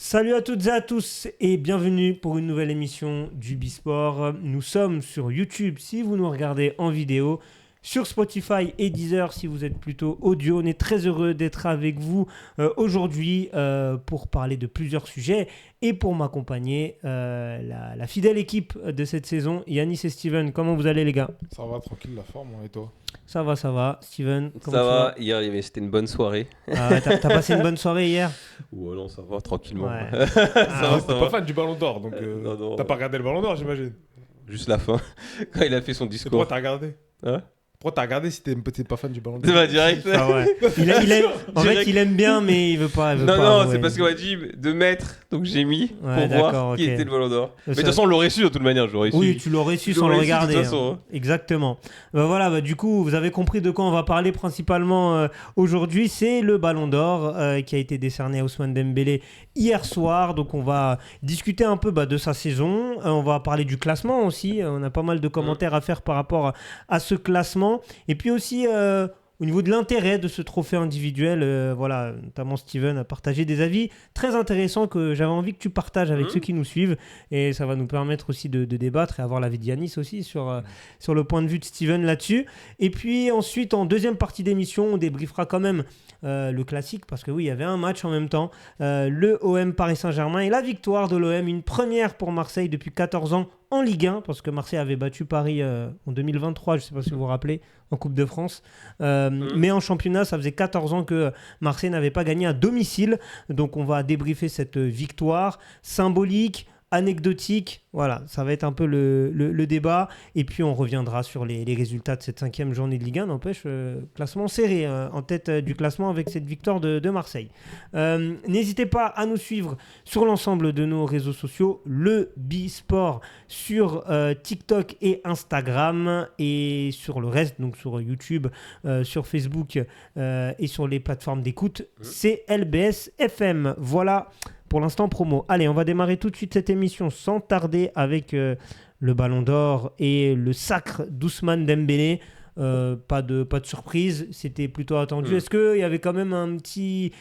Salut à toutes et à tous et bienvenue pour une nouvelle émission du Bisport. Nous sommes sur YouTube si vous nous regardez en vidéo, sur Spotify et Deezer si vous êtes plutôt audio. On est très heureux d'être avec vous aujourd'hui pour parler de plusieurs sujets et pour m'accompagner la fidèle équipe de cette saison, Yanis et Steven. Comment vous allez les gars ? Ça va, tranquille la forme, et toi ? Ça va. Steven, comment ça tu va, vas ? hier c'était une bonne soirée. T'as passé une bonne soirée hier ? Ouais, non, ça va, tranquillement. Ouais. Ça T'es va. pas fan du Ballon d'Or, donc non. t'as pas regardé le Ballon d'Or, j'imagine. Juste la fin, quand il a fait son Et discours. pourquoi t'as regardé Hein ? Pourquoi t'as regardé si t'es pas fan du Ballon C'est d'Or ? pas direct. Ah ouais. En fait, il aime bien, mais il veut pas. Non, c'est parce qu'on m'a dit de mettre, donc j'ai mis pour voir qui était le Ballon d'Or. Mais de toute façon, on l'aurait su de toute manière, j'aurais su. Oui, tu l'aurais su Je sans le l'aurais su de regarder. toute façon, hein. Exactement. Voilà, du coup, vous avez compris de quoi on va parler principalement aujourd'hui. C'est le Ballon d'Or qui a été décerné à Ousmane Dembélé hier soir. Donc, on va discuter un peu de sa saison. On va parler du classement aussi. On a pas mal de commentaires à faire par rapport à ce classement. Et puis aussi... au niveau de l'intérêt de ce trophée individuel, notamment Steven a partagé des avis très intéressants que j'avais envie que tu partages avec ceux qui nous suivent. Et ça va nous permettre aussi de débattre et avoir l'avis de Yanis aussi sur le point de vue de Steven là-dessus. Et puis ensuite, en deuxième partie d'émission, on débriefera quand même le classique, parce que oui, il y avait un match en même temps, le OM Paris Saint-Germain et la victoire de l'OM, une première pour Marseille depuis 14 ans en Ligue 1, parce que Marseille avait battu Paris en 2023, je ne sais pas si vous vous rappelez, en Coupe de France. Mais en championnat, ça faisait 14 ans que Marseille n'avait pas gagné à domicile. Donc on va débriefer cette victoire symbolique, anecdotique. Voilà, ça va être un peu le débat. Et puis on reviendra sur les résultats de cette 5e journée de Ligue 1. N'empêche, classement serré en tête du classement avec cette victoire de Marseille. N'hésitez pas à nous suivre sur l'ensemble de nos réseaux sociaux, le Bisport sur TikTok et Instagram, et sur le reste, donc sur YouTube, sur Facebook et sur les plateformes d'écoute, c'est LBS FM. Voilà pour l'instant promo. Allez, on va démarrer tout de suite cette émission sans tarder avec le Ballon d'Or et le sacre d'Ousmane Dembélé. Pas de surprise, c'était plutôt attendu. Est-ce qu'il y avait quand même un petit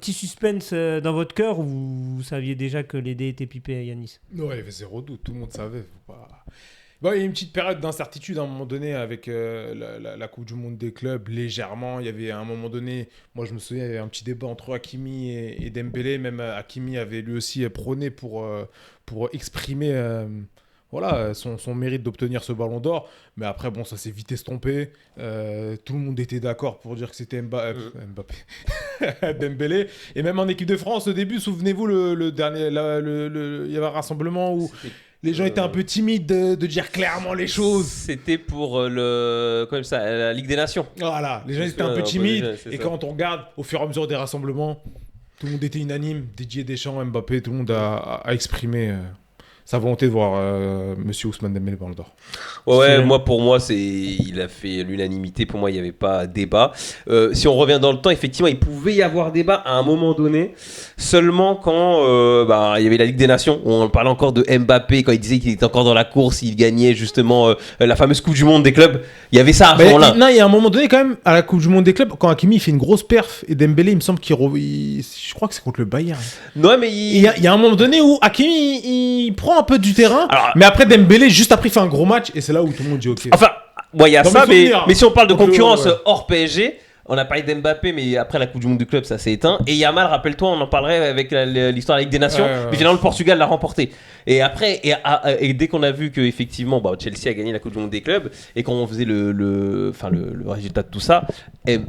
suspense dans votre cœur, ou vous saviez déjà que les dés étaient pipés, Yanis ? Non, il y avait zéro doute, tout le monde savait. Il y a une petite période d'incertitude à un moment donné avec la Coupe du Monde des clubs, légèrement. Il y avait à un moment donné, moi je me souviens, il y avait un petit débat entre Hakimi et Dembélé. Même Hakimi avait lui aussi prôné pour exprimer son mérite d'obtenir ce Ballon d'Or. Mais après, ça s'est vite estompé. Tout le monde était d'accord pour dire que c'était Mbappé. Dembélé. Et même en équipe de France, au début, souvenez-vous, le dernier, il y avait un rassemblement où... Les gens étaient un peu timides de dire clairement les choses. C'était pour la Ligue des Nations. Voilà, les gens étaient un peu timides. Et quand on regarde, au fur et à mesure des rassemblements, tout le monde était unanime. Didier Deschamps, Mbappé, tout le monde a exprimé sa volonté de voir Monsieur Ousmane Dembélé Ballon d'Or. Ouais, pour moi, il a fait l'unanimité. Pour moi, il n'y avait pas débat. Si on revient dans le temps, effectivement, il pouvait y avoir débat à un moment donné, seulement quand il y avait la Ligue des Nations. On parlait encore de Mbappé, quand il disait qu'il était encore dans la course, il gagnait justement la fameuse Coupe du Monde des clubs. Il y avait ça à ce moment-là. Non, il y a un moment donné, quand même, à la Coupe du Monde des clubs, quand Hakimi il fait une grosse perf, et Dembélé, il me semble je crois que c'est contre le Bayern. Non, mais il y a un moment donné où Hakimi, il prend un peu du terrain. Alors, mais après Dembélé, juste après, il fait un gros match, et c'est là où tout le monde dit ok. Enfin, il y a ça, mais si on parle de concurrence hors PSG, on a parlé d'Mbappé, mais après la Coupe du Monde du club, ça s'est éteint. Et Yamal, rappelle-toi, on en parlerait avec l'histoire de la Ligue des Nations. Mais finalement, le Portugal l'a remporté. Et après, et dès qu'on a vu que effectivement, Chelsea a gagné la Coupe du Monde des clubs, et quand on faisait le résultat de tout ça, et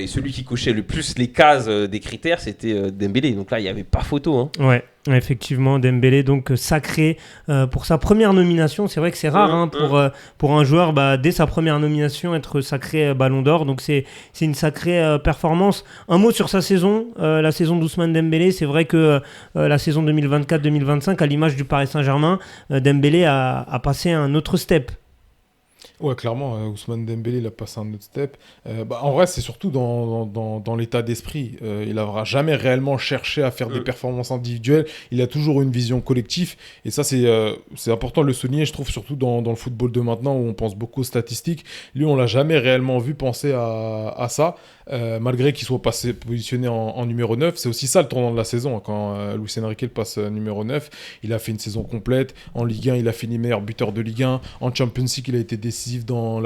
celui qui cochait le plus les cases des critères, c'était Dembélé. Donc là, il n'y avait pas photo. Hein. Ouais. Effectivement, Dembélé donc sacré pour sa première nomination. C'est vrai que c'est rare pour un joueur dès sa première nomination être sacré Ballon d'Or. Donc c'est une sacrée performance. Un mot sur sa saison, la saison d'Ousmane Dembélé. C'est vrai que la saison 2024-2025, à l'image du Paris Saint-Germain, Dembélé a passé un autre step. Ouais, clairement, Ousmane Dembélé, il a passé un autre step. En vrai, c'est surtout dans l'état d'esprit. Il n'aura jamais réellement cherché à faire des performances individuelles. Il a toujours une vision collective. Et ça, c'est important de le souligner, je trouve, surtout dans le football de maintenant, où on pense beaucoup aux statistiques. Lui, on l'a jamais réellement vu penser à ça. malgré qu'il soit positionné en numéro 9. C'est aussi ça le tournant de la saison. Quand Luis Enrique passe numéro 9, il a fait une saison complète. En Ligue 1, il a fini meilleur buteur de Ligue 1. En Champions League, il a été décisif dans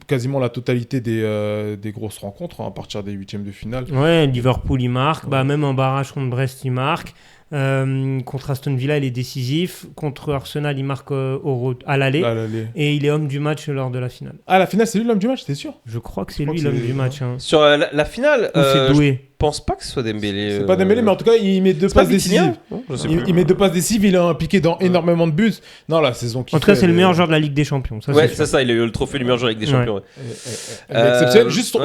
quasiment la totalité des grosses rencontres, à partir des huitièmes de finale. Ouais, Liverpool, il marque. Même en barrage contre Brest, il marque. Contre Aston Villa, il est décisif. Contre Arsenal, il marque à l'aller. Et il est homme du match lors de la finale. Ah, la finale, c'est lui l'homme du match, t'es sûr? Je crois que c'est lui l'homme du match. Hein. Sur la finale, c'est Doué. Je pense pas que ce soit Dembélé. C'est pas Dembélé, mais en tout cas, il met 2 passes décisives. Il met 2 passes décisives, il a impliqué dans énormément de buts. Non, la saison qui. En tout cas, c'est le meilleur joueur de la Ligue des Champions. Ça, c'est ça, il a eu le trophée du meilleur joueur de la Ligue des Champions. Exceptionnel. Juste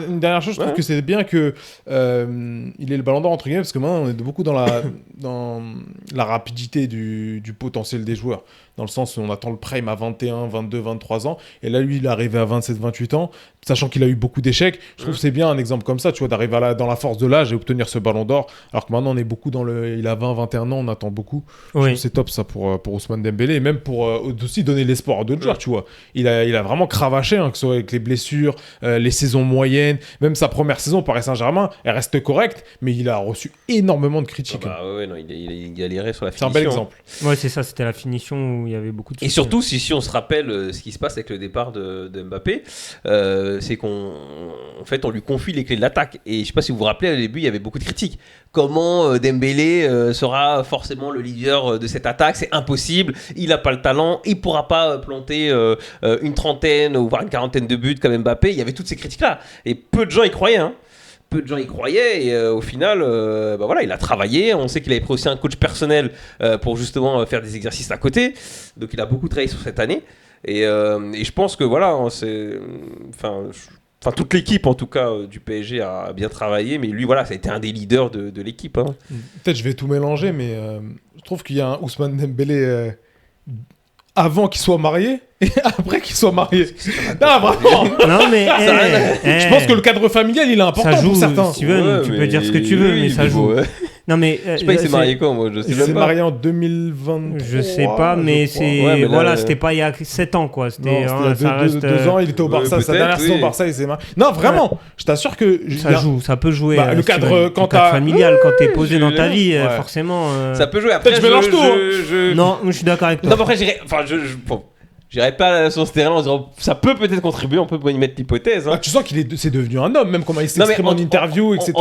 une dernière chose, je trouve que c'est bien qu'il ait le ballon d'or, entre guillemets, parce que maintenant, on est beaucoup dans la rapidité du potentiel des joueurs. Dans le sens où on attend le prime à 21, 22, 23 ans. Et là, lui, il est arrivé à 27, 28 ans, sachant qu'il a eu beaucoup d'échecs. Je trouve que c'est bien un exemple comme ça, tu vois, d'arriver dans la force de l'âge et obtenir ce ballon d'or. Alors que maintenant, on est beaucoup il a 20, 21 ans, on attend beaucoup. Je trouve que c'est top, ça, pour Ousmane Dembélé. Et même pour aussi donner l'espoir à d'autres joueurs, tu vois. Il a vraiment cravaché, que ce soit avec les blessures, les saisons moyennes. Même sa première saison au Paris Saint-Germain, elle reste correcte, mais il a reçu énormément de critiques. Il galérait sur la finition. C'est un bel exemple. Ouais, c'est ça, c'était la finition où il y avait beaucoup de et surtout, si on se rappelle ce qui se passe avec le départ de Mbappé, c'est qu'en fait, on lui confie les clés de l'attaque. Et je sais pas si vous vous rappelez, au début, il y avait beaucoup de critiques. Comment Dembélé sera forcément le leader de cette attaque? C'est impossible. Il n'a pas le talent. Il pourra pas planter une trentaine ou voire une quarantaine de buts comme Mbappé. Il y avait toutes ces critiques-là. Et peu de gens y croyaient. Peu de gens y croyaient et au final il a travaillé. On sait qu'il avait pris aussi un coach personnel pour justement faire des exercices à côté, donc il a beaucoup travaillé sur cette année et je pense que toute l'équipe en tout cas du PSG a bien travaillé, mais lui ça a été un des leaders de l'équipe. Peut-être je vais tout mélanger, mais je trouve qu'il y a un Ousmane Dembélé avant qu'il soit marié et après qu'il soit marié. Non, vraiment. Non, mais je pense que le cadre familial, il est important pour certains. Steven, tu peux dire ce que tu veux, mais ça joue. Non, mais je sais pas, il s'est marié quand, moi, je sais même pas. Il s'est marié en 2023. Je sais pas, mais c'était pas il y a 7 ans, quoi. C'était 2 ans, il était au Barça. Sa dernière saison au Barça, il s'est marié. Non, vraiment, je t'assure que ça peut jouer. Le cadre familial, quand t'es posé dans ta vie, forcément. Ça peut jouer. Après, je mélange tout. Non, je suis d'accord avec toi. Non, après, j'irais pas sur ce terrain en disant ça peut peut-être contribuer, on peut y mettre l'hypothèse. Tu sens c'est devenu un homme, même comment il s'exprime en interview, etc.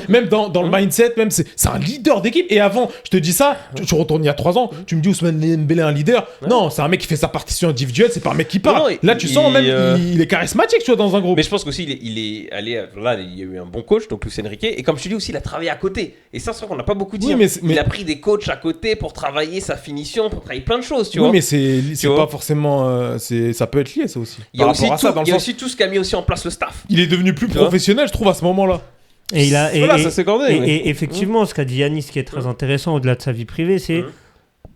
Même dans le mindset, même c'est un leader d'équipe. Et avant, je te dis ça, tu retournes il y a 3 ans, tu me dis Ousmane Dembélé un leader. Non, c'est un mec qui fait sa partition individuelle, c'est pas un mec qui parle. Là, tu sens même il est charismatique, tu vois, dans un groupe. Mais je pense qu'aussi il est allé là, il y a eu un bon coach, donc Luis Enrique. Et comme je te dis aussi, il a travaillé à côté. Et ça, c'est vrai qu'on n'a pas beaucoup dit. Il a pris des coachs à côté pour travailler sa finition, pour travailler plein de choses, tu vois. Oui, mais c'est pas forcément ça peut être lié, ça aussi. Il y a aussi tout ce qu'a mis aussi en place le staff. Il est devenu plus professionnel, je trouve, à ce moment-là. Et ça s'est cordé. Et effectivement, ce qu'a dit Yanis, qui est très intéressant au-delà de sa vie privée, c'est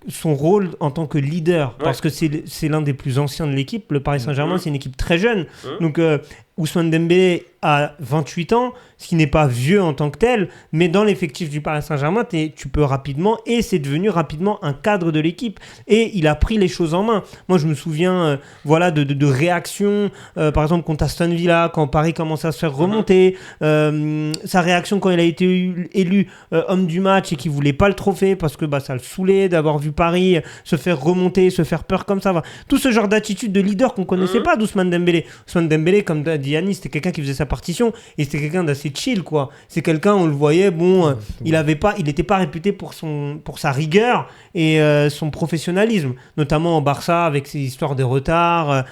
son rôle en tant que leader, parce que c'est l'un des plus anciens de l'équipe. Le Paris Saint-Germain, c'est une équipe très jeune. Donc Ousmane Dembélé a 28 ans, ce qui n'est pas vieux en tant que tel, mais dans l'effectif du Paris Saint-Germain, tu peux rapidement, et c'est devenu rapidement un cadre de l'équipe, et il a pris les choses en main. Moi, je me souviens de réactions, par exemple contre Aston Villa, quand Paris commençait à se faire remonter, sa réaction quand il a été élu homme du match et qu'il ne voulait pas le trophée, parce que ça le saoulait d'avoir vu Paris se faire remonter, se faire peur comme ça. Tout ce genre d'attitude de leader qu'on ne connaissait pas d'Ousmane Dembélé. Ousmane Dembélé, comme dit Yannis, c'était quelqu'un qui faisait sa partition et c'était quelqu'un d'assez chill, quoi. C'est quelqu'un, on le voyait, il n'était pas réputé pour sa rigueur et son professionnalisme, notamment en Barça avec ses histoires de retard,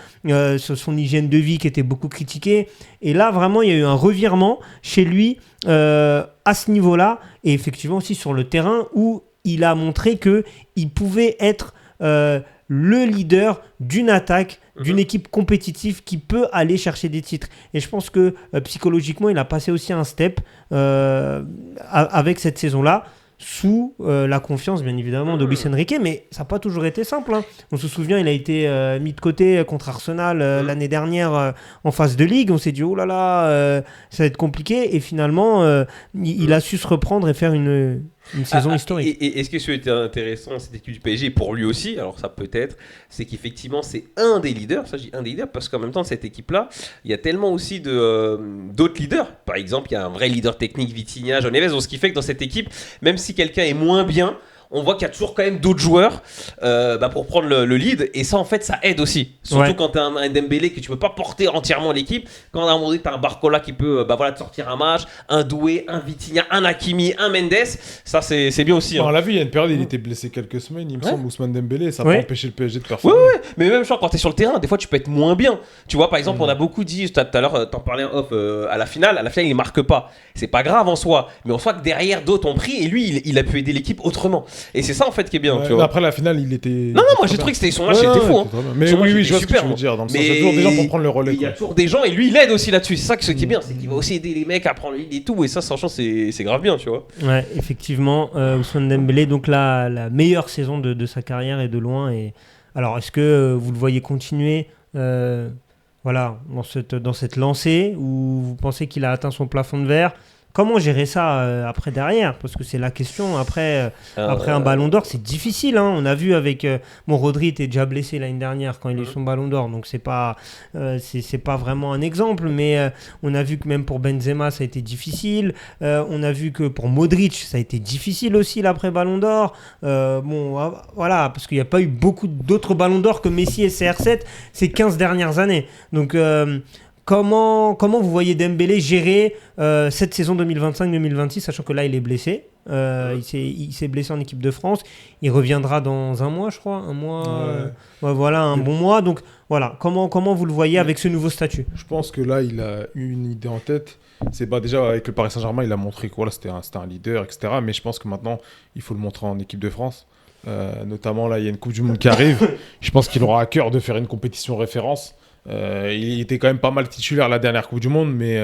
son hygiène de vie qui était beaucoup critiquée. Et là, vraiment, il y a eu un revirement chez lui à ce niveau-là, et effectivement aussi sur le terrain où il a montré qu'il pouvait être le leader d'une attaque, d'une équipe compétitive qui peut aller chercher des titres. Et je pense que psychologiquement, il a passé aussi un step avec cette saison-là, sous la confiance, bien évidemment, de Luis Enrique, mais ça n'a pas toujours été simple. On se souvient, il a été mis de côté contre Arsenal l'année dernière en phase de ligue. On s'est dit, oh là là, ça va être compliqué. Et finalement, il a su se reprendre et faire une Une saison historique. Et ce qui était intéressant dans cette équipe du PSG, pour lui aussi, alors ça peut être, c'est qu'effectivement c'est un des leaders, ça je dis un des leaders, parce qu'en même temps cette équipe-là, il y a tellement aussi d'autres leaders. Par exemple, il y a un vrai leader technique, Vitinha, João Neves, donc ce qui fait que dans cette équipe, même si quelqu'un est moins bien, on voit qu'il y a toujours quand même d'autres joueurs pour prendre le lead, et ça en fait ça aide aussi, surtout quand t'as un Dembélé que tu peux pas porter entièrement l'équipe, quand à un moment donné t'as un Barcola qui peut te sortir un match, un Doué, un Vitinha, un Hakimi, un Mendes, ça c'est bien aussi. On l'a vu, il y a une période il était blessé quelques semaines, il me semble, Ousmane Dembélé, ça n'a pas empêché le PSG de performer. Ouais, mais même quand t'es sur le terrain, des fois tu peux être moins bien. Tu vois, par exemple, on a beaucoup dit, tout à l'heure t'en parlais en off, à la finale il marque pas, c'est pas grave en soi, mais en soi que derrière d'autres ont pris, et lui il a pu aider l'équipe autrement. Et c'est ça en fait qui est bien. Tu vois. Après la finale, il était. Non, moi j'ai trouvé que son match était fou. Mais oui, je vois ce que tu veux dire. Il y a toujours des gens pour prendre le relais. Il y a toujours des gens et lui il aide aussi là-dessus. C'est ça ce qui est bien, c'est qu'il va aussi aider les mecs à prendre le lead et tout. Et ça, franchement, c'est grave bien, tu vois. Ouais, effectivement, Ousmane Dembélé, donc la meilleure saison de sa carrière et de loin. Et alors, est-ce que vous le voyez continuer dans cette lancée, ou vous pensez qu'il a atteint son plafond de verre? Comment gérer ça après derrière? Parce que c'est la question. Après un ballon d'or, c'est difficile. Hein. On a vu avec Rodri était déjà blessé l'année dernière quand il a eu son ballon d'or. Donc c'est pas vraiment un exemple. Mais on a vu que même pour Benzema, ça a été difficile. On a vu que pour Modric, ça a été difficile aussi l'après ballon d'or. Voilà, parce qu'il n'y a pas eu beaucoup d'autres ballons d'or que Messi et CR7 ces 15 dernières années. Donc Comment vous voyez Dembélé gérer cette saison 2025-2026, sachant que là, il est blessé. Il s'est blessé en équipe de France. Il reviendra dans un mois, je crois. Un mois. Bon mois. Donc, voilà. Comment vous le voyez avec ce nouveau statut? Je pense que là, il a une idée en tête. C'est déjà avec le Paris Saint-Germain, il a montré que c'était un leader, etc. Mais je pense que maintenant, il faut le montrer en équipe de France. Notamment, là, il y a une Coupe du Monde qui arrive. Je pense qu'il aura à cœur de faire une compétition référence. Il était quand même pas mal titulaire la dernière Coupe du Monde, mais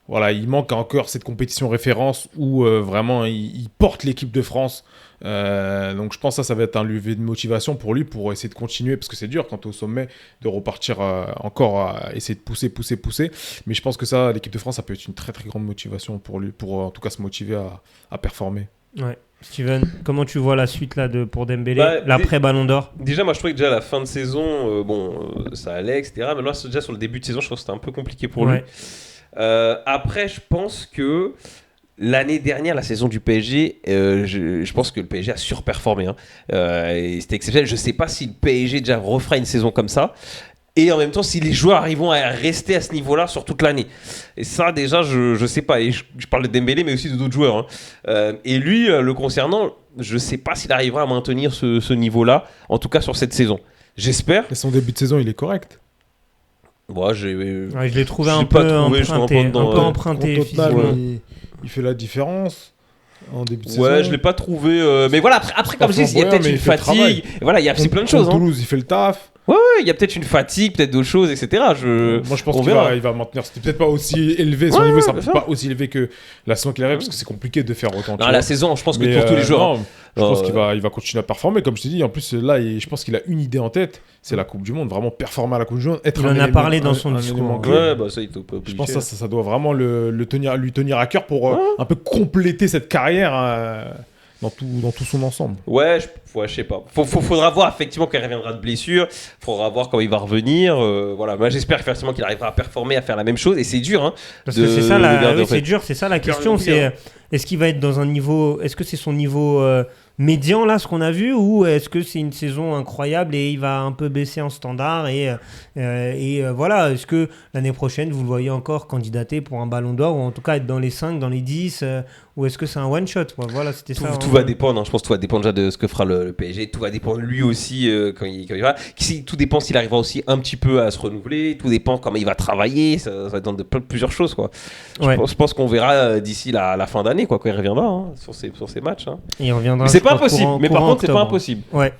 il manque encore cette compétition référence où vraiment il porte l'équipe de France. Donc je pense que ça va être un levier de motivation pour lui pour essayer de continuer, parce que c'est dur quand tu es au sommet de repartir encore à essayer de pousser. Mais je pense que ça, l'équipe de France, ça peut être une très très grande motivation pour lui, pour en tout cas se motiver à performer. Ouais. Steven, comment tu vois la suite là pour Dembélé, l'après Ballon d'Or? Déjà, moi je trouvais que déjà la fin de saison, ça allait, etc. Mais là, déjà sur le début de saison, je trouve que c'était un peu compliqué pour lui. Après, je pense que l'année dernière, la saison du PSG, je pense que le PSG a surperformé. Et c'était exceptionnel. Je ne sais pas si le PSG déjà refera une saison comme ça. Et en même temps, si les joueurs arriveront à rester à ce niveau-là sur toute l'année. Et ça, déjà, je sais pas. Et je parle de Dembélé, mais aussi de d'autres joueurs. Et lui, le concernant, je sais pas s'il arrivera à maintenir ce niveau-là, en tout cas sur cette saison. J'espère. Et son début de saison, il est correct. Je l'ai trouvé un peu emprunté. Il fait la différence en début de saison. Ouais, je l'ai pas trouvé. Mais voilà, après comme je dis, il y a peut-être une fatigue. Voilà, il y a plein de choses. Toulouse, il fait le taf. Ouais, il y a peut-être une fatigue, peut-être d'autres choses, etc. Moi, je pense qu'il va maintenir. C'était peut-être pas aussi élevé, son niveau, ça peut pas aussi élevé que la saison qu'il arrive, parce que c'est compliqué de faire autant. La saison, je pense que pour tous les joueurs. Je pense qu'il va continuer à performer, comme je t'ai dit. En plus, là, je pense qu'il a une idée en tête, c'est la Coupe du Monde. Vraiment performer à la Coupe du Monde. Il en a parlé dans son discours. Ouais, ça, il peut. Je pense que ça doit vraiment lui tenir à cœur pour un peu compléter cette carrière. Dans tout son ensemble. Ouais, je sais pas. Faudra voir effectivement quand il reviendra de blessure. Faudra voir comment il va revenir. Voilà. Moi, j'espère effectivement qu'il arrivera à performer, à faire la même chose. Et c'est dur. Parce que c'est ça c'est dur. C'est ça la question. C'est est-ce qu'il va être dans un niveau. Est-ce que c'est son niveau médian là, ce qu'on a vu, ou est-ce que c'est une saison incroyable et il va un peu baisser en standard et voilà. Est-ce que l'année prochaine vous le voyez encore candidater pour un Ballon d'Or, ou en tout cas être dans les 5, dans les 10, ou est-ce que c'est un one shot? Voilà, c'était ça. Tout va dépendre. Je pense que tout va dépendre déjà de ce que fera le PSG. Tout va dépendre lui aussi quand il va. Tout dépend s'il arrivera aussi un petit peu à se renouveler. Tout dépend comment il va travailler. Ça va être dans plusieurs choses, quoi. Je pense qu'on verra d'ici la fin d'année, quoi, quand il reviendra sur ces matchs. Et il reviendra. Mais c'est pas impossible. Mais par contre, c'est pas impossible. Ouais.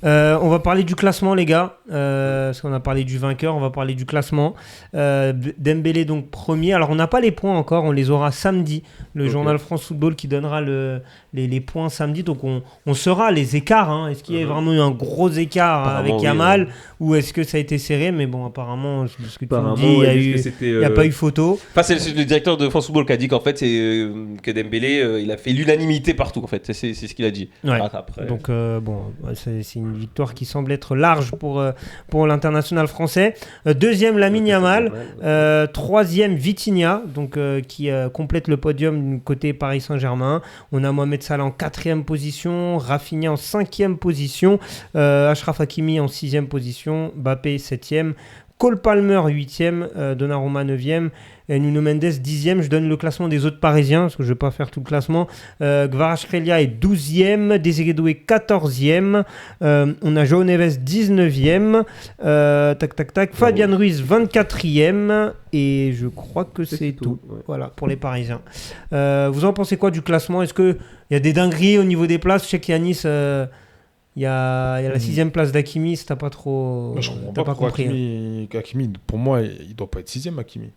On va parler du classement, les gars. parce qu'on a parlé du vainqueur, on va parler du classement. Dembélé donc premier. Alors on n'a pas les points encore, on les aura samedi. Le journal France Football qui donnera les points samedi. Donc on saura les écarts. Hein. Est-ce qu'il y a vraiment eu un gros écart avec Yamal ou est-ce que ça a été serré? Mais bon, apparemment, ce que tu me dis, il n'y a pas eu photo. Enfin, c'est le directeur de France Football qui a dit qu'en fait, c'est que Dembélé, il a fait l'unanimité partout. En fait, c'est ce qu'il a dit. Ouais. Après... Donc c'est une victoire qui semble être large pour l'international français. Deuxième, Lamine Yamal. Troisième, Vitinha, donc qui complète le podium du côté Paris Saint-Germain. On a Mohamed Salah en 4e position, Rafinha en 5e position, Achraf Hakimi en 6e position, Mbappé 7e, Cole Palmer 8e, Donnarumma 9e, et Nuno Mendes 10e. Je donne le classement des autres Parisiens parce que je ne vais pas faire tout le classement. Kvaratskhelia est 12e, Désiré Doué 14e, on a João Neves 19e, Fabian Ruiz 24e, et je crois que c'est tout. Ouais. Voilà, pour les Parisiens. Vous en pensez quoi du classement? Est-ce qu'il y a des dingueries au niveau des places? Je sais qu'il y a Nice... Il y a la 6e place d'Hakimi, si t'as pas trop. Je comprends pas pourquoi Hakimi, pour moi, il doit pas être 6e, Hakimi.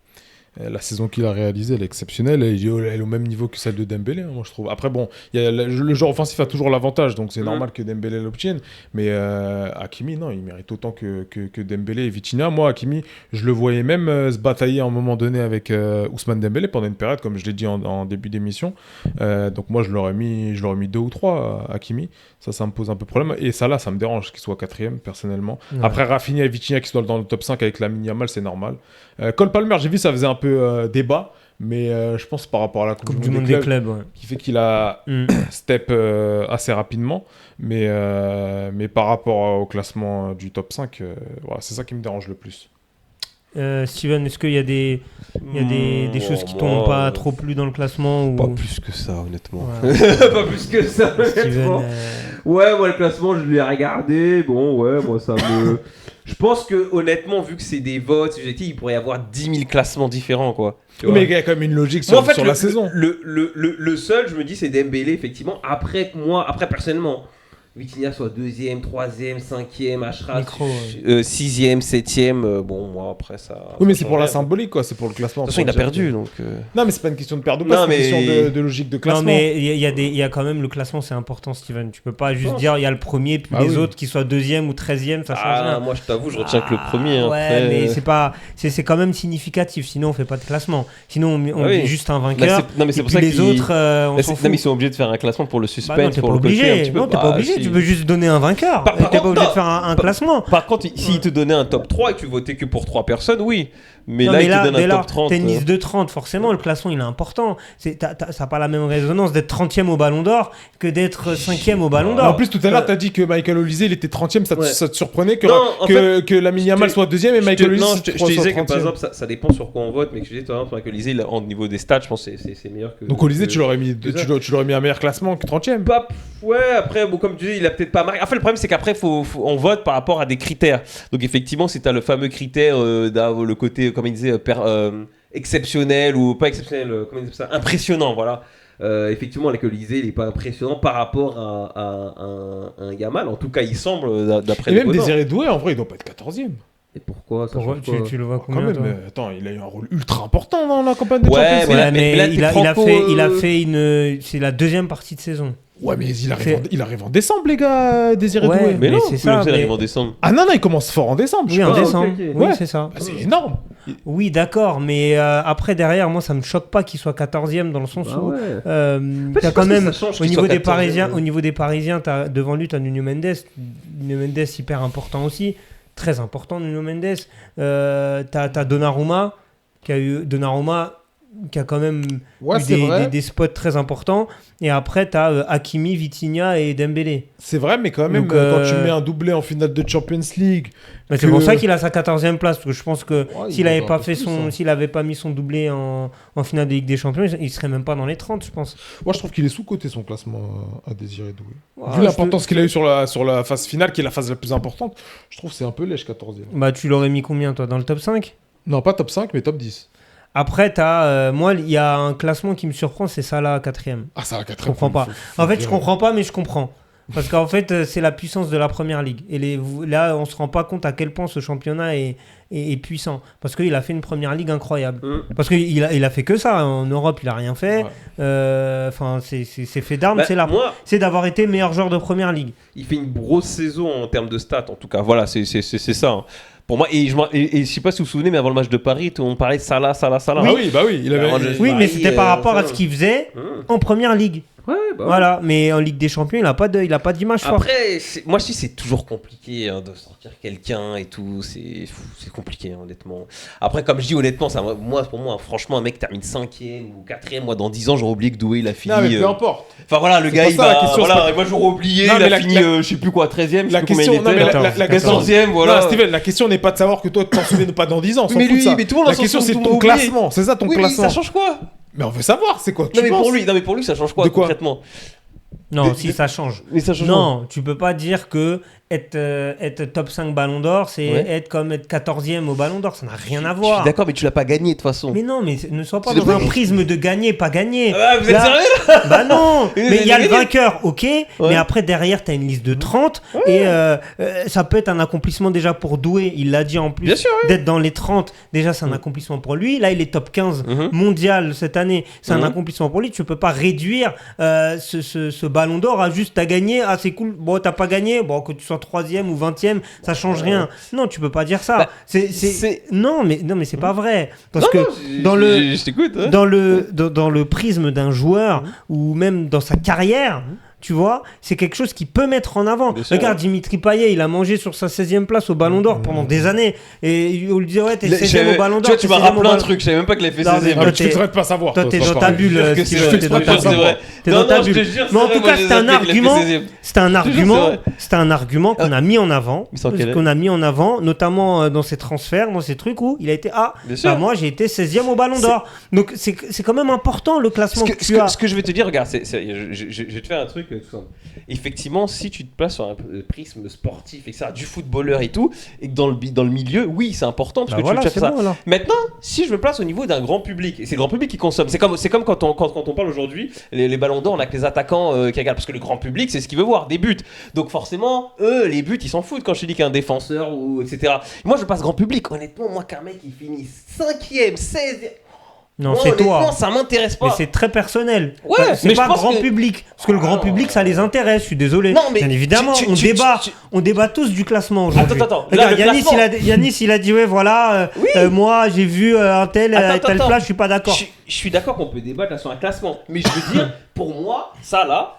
La saison qu'il a réalisée, elle est exceptionnelle. Elle est au même niveau que celle de Dembélé, moi je trouve. Après, bon, le joueur offensif a toujours l'avantage, donc c'est normal que Dembélé l'obtienne. Mais Hakimi, non, il mérite autant que Dembélé et Vitinha. Moi, Hakimi, je le voyais même se batailler à un moment donné avec Ousmane Dembélé pendant une période, comme je l'ai dit en début d'émission. Donc moi, je l'aurais mis 2 ou 3 à Hakimi. Ça me pose un peu problème. Et ça me dérange qu'il soit 4e, personnellement. Ouais. Après, Rafinha et Vitinha qui sont dans le top 5 avec Lamine Yamal, c'est normal. Cole Palmer, j'ai vu, ça faisait un peu débat. Mais je pense par rapport à la Coupe du Monde des clubs ouais. Qui fait qu'il a step assez rapidement. Mais par rapport au classement du top 5, voilà, c'est ça qui me dérange le plus. Steven, est-ce qu'il y a des choses qui t'ont pas trop plu dans le classement ou... Pas plus que ça, honnêtement. Ouais. Pas plus que ça, honnêtement. Ouais, moi, le classement, je l'ai regardé. Bon, ouais, moi, ça me... Je pense que, honnêtement, vu que c'est des votes subjectifs, il pourrait y avoir 10 000 classements différents, quoi. Mais il y a quand même une logique sur la saison. Le seul, je me dis, c'est Dembélé, effectivement. Après, personnellement... Vitinha soit 2e, 3e, 5e, Achraf 6e, 7e. Bon, moi après ça. Oui, mais c'est pour la symbolique, quoi. C'est pour le classement. De toute façon, il a perdu. Donc, Non, mais c'est pas une question de perdre ou pas, c'est une question de logique de classement. Non, mais il y a quand même le classement, c'est important, Steven. Tu peux pas juste dire il y a le premier, puis les autres qui soient 2e ou 13e, ça change rien. Moi, je t'avoue, je retiens que le premier. Ouais, mais c'est quand même significatif. Sinon, on fait pas de classement. Sinon, on dit juste un vainqueur. Non, mais c'est pour ça que les autres, on s'en fout. Non, mais ils sont obligés de faire un classement pour le suspense, pour le côté un petit peu. Non, t'es pas obligé. Tu peux juste donner un vainqueur. T'es pas obligé de faire un classement. Par contre, s'il te donnait un top 3 et que tu votais que pour 3 personnes, oui. Mais là, il te donne un top 30. Tennis de 30, forcément, le classement, il est important. Ça n'a pas la même résonance d'être 30e au Ballon d'Or que d'être 5e au Ballon d'Or. En plus, tout à l'heure, t'as dit que Michael Olise, il était 30e. Ça te surprenait que Lamine Yamal soit 2e et Michael Olise soit 30e. Je te disais que, par exemple, ça dépend sur quoi on vote. Mais que je disais, toi, Michael Olise, au niveau des stats, je pense que c'est meilleur que... Donc Olise, tu l'aurais mis un meilleur classement que 30e. Ouais, après, bon, comme tu dis, il a peut-être pas marqué. Enfin, le problème, c'est qu'après, on vote par rapport à des critères. Donc, effectivement, si tu as le fameux critère le côté, comme il disait, exceptionnel ou pas exceptionnel, comment il dit ça, impressionnant, voilà. Effectivement, l'alcoolisé, il n'est pas impressionnant par rapport à un Yamal. En tout cas, il semble, d'après les Et même Désiré Doué, en vrai, il doit pas être 14e. Et pourquoi tu le vois combien, quand même, attends, il a eu un rôle ultra important dans la campagne de Champions League. Mais il a fait c'est la deuxième partie de saison. Ouais, mais il arrive en décembre, les gars, Désiré Doué. Mais non, c'est ça. Il arrive en décembre. Ah non, il commence fort en décembre. Oui, en décembre. Okay. Oui, c'est ça. Bah, c'est énorme. Oui, d'accord, mais après, derrière, moi, ça me choque pas qu'il soit 14e dans le sens où t'as quand même, au niveau des Parisiens, devant lui, t'as Nuno Mendes. Nuno Mendes, hyper important aussi. Très important, Nuno Mendes. T'as Donnarumma, qui a quand même eu des spots très importants. Et après, tu as Hakimi, Vitinha et Dembélé. C'est vrai, mais quand même, quand tu mets un doublé en finale de Champions League... C'est pour ça qu'il a sa 14e place. Parce que je pense que s'il n'avait pas mis son doublé en finale de Ligue des Champions, il ne serait même pas dans les 30, je pense. Moi, je trouve qu'il est sous-coté, son classement à Désiré Doué. Vu l'importance qu'il a eu sur la phase finale, qui est la phase la plus importante, je trouve que c'est un peu lèche, 14e. Bah, tu l'aurais mis combien, toi, dans le top 5 ? Non, pas top 5, mais top 10. Après, moi, il y a un classement qui me surprend, c'est Salah 4e. Ah, Salah 4e. Je comprends pas. En fait, je comprends pas, mais je comprends. Parce qu'en fait, c'est la puissance de la première ligue. Et là, on se rend pas compte à quel point ce championnat est puissant. Parce qu'il a fait une première ligue incroyable. Parce qu'il a fait que ça. En Europe, il a rien fait. Enfin, c'est fait d'armes. C'est d'avoir été meilleur joueur de première ligue. Il fait une grosse saison en termes de stats, en tout cas. Voilà, c'est ça. Hein. Pour moi, et je sais pas si vous vous souvenez, mais avant le match de Paris, on parlait de Salah. Oui, oui. Oui, mais c'était par rapport à ce qu'il faisait en première ligue. Ouais, voilà, mais en Ligue des Champions, il a pas d'image forte. Après, moi je dis c'est toujours compliqué de sortir quelqu'un et tout, c'est compliqué honnêtement. Après, comme je dis honnêtement, pour moi, franchement, un mec termine 5e ou 4e, moi dans 10 ans j'aurais oublié que Doué il a fini. Non, mais peu importe. Enfin voilà, le gars il va. Voilà, moi j'aurais oublié, il a fini, je sais plus quoi, 13e, la question, non, mais la 14e, voilà. Non, Steven, la question n'est pas de savoir que toi tu t'en souviens pas dans 10 ans. Mais lui, mais tout le monde la question c'est ton classement, c'est ça ton classement. Ça change quoi? Mais on veut savoir, c'est quoi non mais pour lui ça change quoi concrètement? Non, si ça change. Mais ça change non, tu peux pas dire que être top 5 Ballon d'Or, c'est être 14e au Ballon d'Or, ça n'a rien à voir. Je suis d'accord, mais tu l'as pas gagné de toute façon. Mais non, mais ne sois pas dans un prisme de gagner, pas gagner. Vous êtes sérieux là? Bah non. Mais il y a le vainqueur, ok, mais après derrière t'as une liste de 30 et ça peut être un accomplissement déjà pour Doué, il l'a dit en plus. Bien sûr, d'être dans les 30, déjà c'est un accomplissement pour lui. Là il est top 15 mondial cette année, c'est un accomplissement pour lui. Tu peux pas réduire ce Ballon d'Or à juste t'as gagné, ah c'est cool, bon t'as pas gagné, bon que tu sois 3e ou 20e, ça change rien. Non, tu peux pas dire ça. Bah, non, mais c'est pas vrai. Parce non, que je t'écoute, hein. dans le prisme d'un joueur ou même dans sa carrière, tu vois, c'est quelque chose qui peut mettre en avant. Regarde, Dimitri Payet, il a mangé sur sa 16e place au Ballon d'Or pendant des années. Et on lui disait, ouais, t'es 16e au Ballon d'Or. Tu m'as rappelé un truc, je savais même pas qu'il avait fait 16e. Tu devrais pas savoir. Toi, t'es dans ta bulle. T'es dans ta bulle. Mais en tout cas, c'était un argument qu'on a mis en avant. Qu'on a mis en avant, notamment dans ses transferts, dans ces trucs où il a été, moi, j'ai été 16e au Ballon d'Or. Donc, c'est quand même important, le classement que tu as. Ce que je vais te dire, regarde, je vais te faire un truc. Effectivement, si tu te places sur un prisme sportif et ça, du footballeur et tout, et que dans le milieu, oui, c'est important parce que tu fais ça. Bon, maintenant, si je me place au niveau d'un grand public, et c'est le grand public qui consomme, c'est comme quand on parle aujourd'hui, les ballons d'or, on a que les attaquants qui regardent, parce que le grand public, c'est ce qu'il veut voir, des buts. Donc forcément, eux, les buts, ils s'en foutent quand je te dis qu'un défenseur ou etc. Moi, je passe grand public. Honnêtement, moi, qu'un mec qui finit 5e, 16e. Non, c'est toi. Ça m'intéresse pas. Mais c'est très personnel. Ouais, c'est pas grand public. Parce que le grand public, ça les intéresse. Je suis désolé. Non, mais bien évidemment, on débat tous du classement aujourd'hui. Attends. Regarde, Yanis, il a dit, ouais, voilà, moi, j'ai vu un tel place, je suis pas d'accord. Je suis d'accord qu'on peut débattre là sur un classement. Mais je veux dire, pour moi, ça là,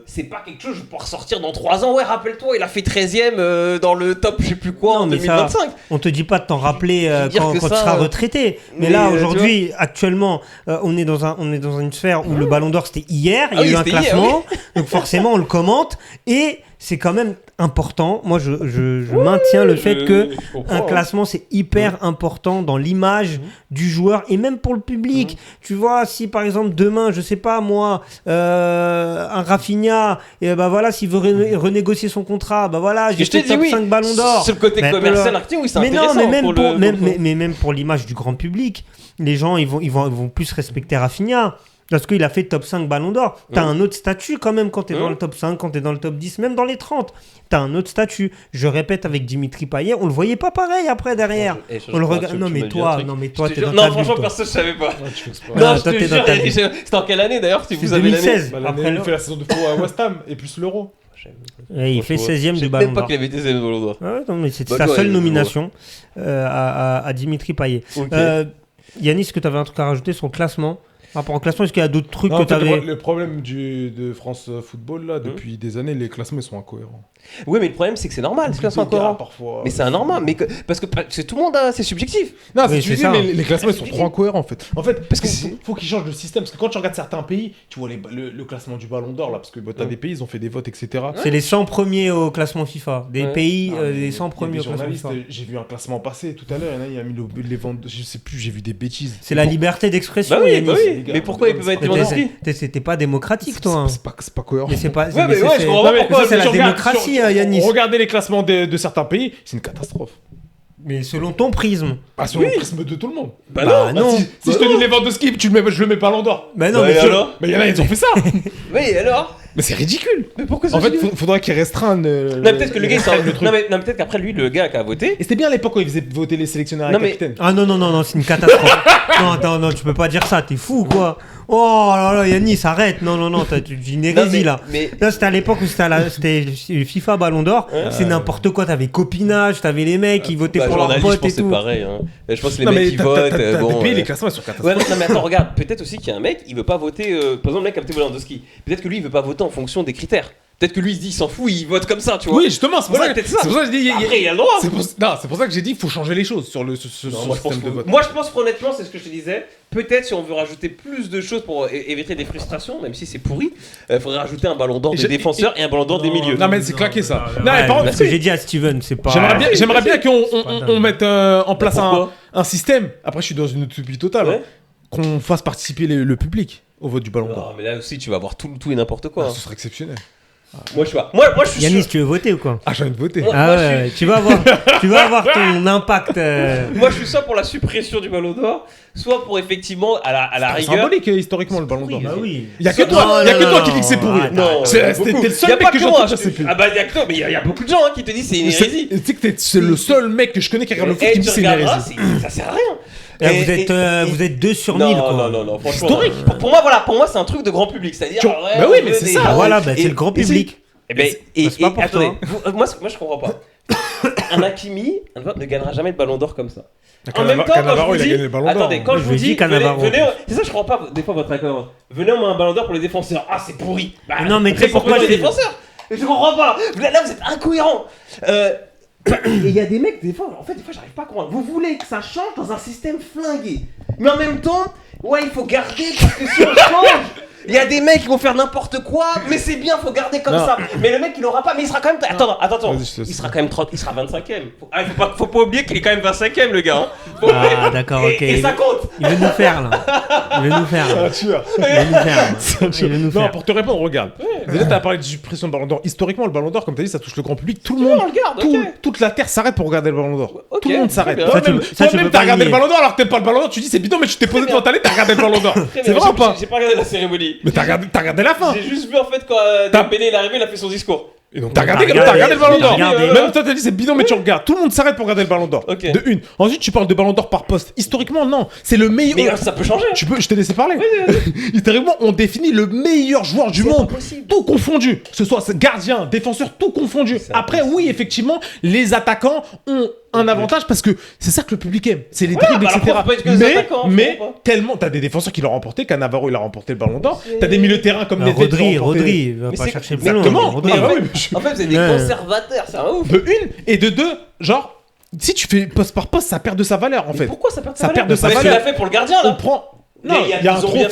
c'est pas quelque chose que je peux ressortir dans 3 ans. Ouais, rappelle-toi, il a fait 13e dans le top, je sais plus quoi, en 2025. Ça, on te dit pas de t'en rappeler quand tu seras retraité. Mais là, aujourd'hui, actuellement, on est dans une sphère où le Ballon d'Or c'était hier. Il y a eu un classement, donc forcément on le commente et c'est quand même important. Moi, je maintiens le fait que un classement c'est hyper important dans l'image du joueur et même pour le public. Tu vois, si par exemple demain, je sais pas moi, un Rafinha, et bah voilà, s'il veut renégocier son contrat, bah voilà, j'ai fait top 5 Ballons d'Or. C'est le côté commercial, oui, c'est intéressant. Mais même pour l'image du grand public, les gens ils vont plus respecter Rafinha. Parce qu'il a fait top 5 Ballon d'Or. T'as un autre statut quand même quand t'es dans le top 5, quand t'es dans le top 10, même dans les 30. T'as un autre statut. Je répète, avec Dimitri Payet, on le voyait pas pareil après derrière. On le regarde. Non mais toi, t'es dans ta bulle. Non, franchement, personne ne savait pas. Non, toi, t'es dans ta bulle. C'était en quelle année d'ailleurs si vous avez 2016. Après, il fait la saison de pro à West Ham et plus l'Euro. Et il fait 16e du Ballon d'Or. Je sais même pas qu'il avait été 16e du Ballon d'Or. Non, mais c'était sa seule nomination à Dimitri Payet. Yannis, est-ce que t'avais un truc à rajouter sur le classement ? Par rapport au classement, est-ce qu'il y a d'autres trucs que tu avais... Le problème de France Football, là, depuis des années, les classements ils sont incohérents. Oui, mais le problème, c'est que c'est normal, ces classements incohérents. Mais c'est anormal, parce que tout le monde, c'est subjectif. Non, c'est subjectif, mais les classements ils sont trop incohérents, en fait. En fait, parce qu'il faut qu'ils changent le système. Parce que quand tu regardes certains pays, tu vois le classement du Ballon d'Or, là, parce que t'as des pays, ils ont fait des votes, etc. C'est les 100 premiers au classement FIFA. Des pays, les 100 premiers au classement FIFA. J'ai vu un classement passer tout à l'heure, il y a mis les ventes, je sais plus, j'ai vu des bêtises. C'est la liberté d'expression. Bah oui. Mais pourquoi ils peuvent être C'était pas démocratique, toi. C'est pas cohérent. Mais c'est pas. Ouais, mais je comprends pas pourquoi. C'est la démocratie, Yanis. Regardez les classements de certains pays, c'est une catastrophe. Mais selon ton prisme. Pas selon le prisme de tout le monde. Bah non. Si je te dis les ventes de skip, je le mets pas Ballon d'Or. Bah non, mais alors. Mais il y en a, ils ont fait ça. Oui, alors. Mais c'est ridicule. Mais pourquoi ça En fait, faudrait qu'il restreigne. Non, peut-être que le gars, non, mais peut-être qu'après lui, le gars qui a voté. Et c'était bien à l'époque où il faisait voter les sélectionneurs et capitaines. Ah non, c'est une catastrophe. non, tu peux pas dire ça, t'es fou quoi. Oh là là, Yannis, arrête. Non, t'as une hérésie là. Là, c'était à l'époque où c'était FIFA Ballon d'Or. C'est n'importe quoi. T'avais copinage, t'avais les mecs qui votaient pour leurs potes et tout. C'est pareil. Hein. Je pense que les mecs qui votent. Bon, les classements sont catastrophiques. Non, mais attends, regarde. Peut-être aussi qu'il y a un mec, il veut pas voter. Par exemple, le mec qui a voté Lewandowski. Peut-être que lui, il veut pas voter en fonction des critères. Peut-être que lui il se dit il s'en fout, il vote comme ça, tu vois. Oui, justement, c'est pour ça que je dis. Après, il a le droit. C'est pour ça que j'ai dit il faut changer les choses sur le système de vote. Moi, je pense honnêtement, c'est ce que je te disais. Peut-être si on veut rajouter plus de choses pour éviter des frustrations, même si c'est pourri, il faudrait rajouter un ballon d'or des défenseurs et un ballon d'or des milieux. Non, mais c'est claqué ça. Non, mais par contre, ce que j'ai dit à Steven, c'est pas. J'aimerais bien qu'on mette en place un système. Après, je suis dans une utopie totale. Qu'on fasse participer le public au vote du ballon d'or. Non, mais là aussi, tu vas voir tout et n'importe quoi. Ce serait exceptionnel. Moi, je sais pas. Moi, je suis Yannis, sûr. tu veux voter ou quoi? Ah, j'ai envie de voter. Ouais, tu vas avoir ton impact. Moi, je suis soit pour la suppression du ballon d'or, soit pour effectivement, à la rigueur. C'est symbolique historiquement le ballon d'or. Bah oui. Il y a que toi qui dis que c'est pourri. Non, t'es le seul mec que j'entends dire c'est pourri. Ah bah, il y a que toi, mais il y a beaucoup de gens qui te disent c'est une hérésie. Tu sais que c'est le seul mec que je connais qui regarde le foot qui me dit c'est une hérésie. Ça sert à rien. Vous êtes 2 sur 1000 quoi. Non, franchement. Historique. Pour moi, c'est un truc de grand public. C'est-à-dire. Bah oui, mais c'est ça. Voilà, c'est le grand public. Et attendez, moi je comprends pas. Un Hakimi ne gagnera jamais le ballon d'or comme ça. En même temps, quand je vous dis, attendez, quand je vous dis, venez, c'est ça je comprends pas des fois votre accord. Venez on met un ballon d'or pour les défenseurs. Ah c'est pourri. Non mais tu sais pourquoi les défenseurs. Je comprends pas. Là vous êtes incohérents. Et il y a des mecs des fois j'arrive pas à comprendre. Vous voulez que ça change dans un système flingué, mais en même temps, il faut garder parce que si on change. Il y a des mecs qui vont faire n'importe quoi, mais c'est bien, faut garder comme ça. Mais le mec il aura pas, mais il sera quand même. Attends, il sera quand même 30, il sera 25ème. Faut pas oublier qu'il est quand même 25ème le gars. Ah d'accord, ok. Et ça compte. Il veut nous faire là. C'est un tueur. Non, pour te répondre, regarde. Déjà t'as parlé de suppression de ballon d'or. Historiquement, le ballon d'or, comme t'as dit, ça touche le grand public. Tout le monde regarde. Toute la terre s'arrête pour regarder le ballon d'or. Tout le monde s'arrête. Toi-même t'as regardé le ballon d'or alors que t'aimes pas le ballon d'or. Tu dis c'est bidon, mais tu t'es posé devant ta télé, t'as regardé le ballon d'or. C'est vrai ou pas? J'ai pas regardé la cérémonie. Mais t'as regardé la fin. J'ai juste vu en fait quand Dembélé est arrivé, il a fait son discours. Et donc t'as regardé le ballon d'or. Même toi t'as dit c'est bidon mais tu regardes. Tout le monde s'arrête pour regarder le ballon d'or. De une. Ensuite tu parles de ballon d'or par poste. Historiquement non, c'est le meilleur. Mais ça peut changer. Je t'ai laissé parler. Historiquement on définit le meilleur joueur du monde. Tout confondu. Que ce soit gardien, défenseur, tout confondu. Après oui effectivement les attaquants ont un avantage parce que c'est ça que le public aime. C'est les dribbles etc. Mais tellement t'as des défenseurs qui l'ont remporté. Cannavaro il a remporté le ballon d'or. T'as des milieux de terrain comme Rodri va pas chercher plus loin. Exactement. En fait, vous êtes des conservateurs, c'est un ouf. De une, et de deux, genre, si tu fais poste par poste, ça perd de sa valeur en fait. Pourquoi ça perd de sa valeur? Ça perd de sa valeur. Tu l'as fait pour le gardien là. On prend. Non, il y a un trophée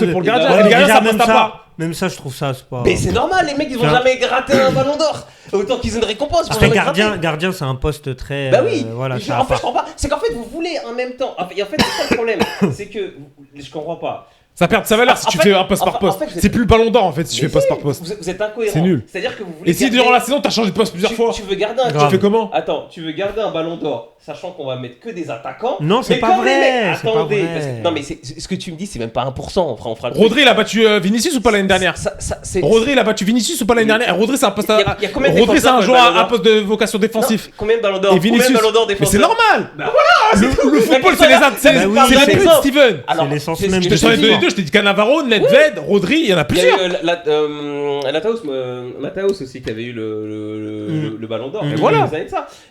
pour le gardien. Le gardien, ça passe pas. Même ça, je trouve ça, c'est pas. Mais c'est normal, les mecs, ils vont jamais gratter un ballon d'or. Autant qu'ils aient une récompense. Après, gardien, c'est un poste très. Bah oui. Voilà. En fait, je comprends pas. C'est qu'en fait, vous voulez en même temps. En fait, c'est ça le problème. C'est que je comprends pas. Ça perd de sa valeur si tu fais un poste par poste. C'est plus le ballon d'or en fait si tu fais poste par poste. Vous êtes incohérent. C'est nul. C'est-à-dire que vous voulez. Et si durant la saison t'as changé de poste plusieurs fois. Tu veux garder un. Tu fais comment? Attends, tu veux garder un ballon d'or, sachant qu'on va mettre que des attaquants. Non, c'est pas vrai. Attendez, non mais ce que tu me dis, c'est même pas 1%. On fera. Rodri il a battu Vinicius ou pas l'année dernière? Rodri il a battu Vinicius ou pas l'année dernière? Rodri c'est un poste. Rodri c'est un joueur à poste de vocation défensif. Combien de ballons d'or? Combien de ballons d'or défensifs? Mais c'est normal. Bah voilà. Le football c'est les buts, Steven. C'est l'essence même. Je t'en ai donné deux. Je t'ai dit Cannavaro, Nedved, Rodri. Il y en a plusieurs. Mataos aussi qui avait eu le ballon d'or. Voilà.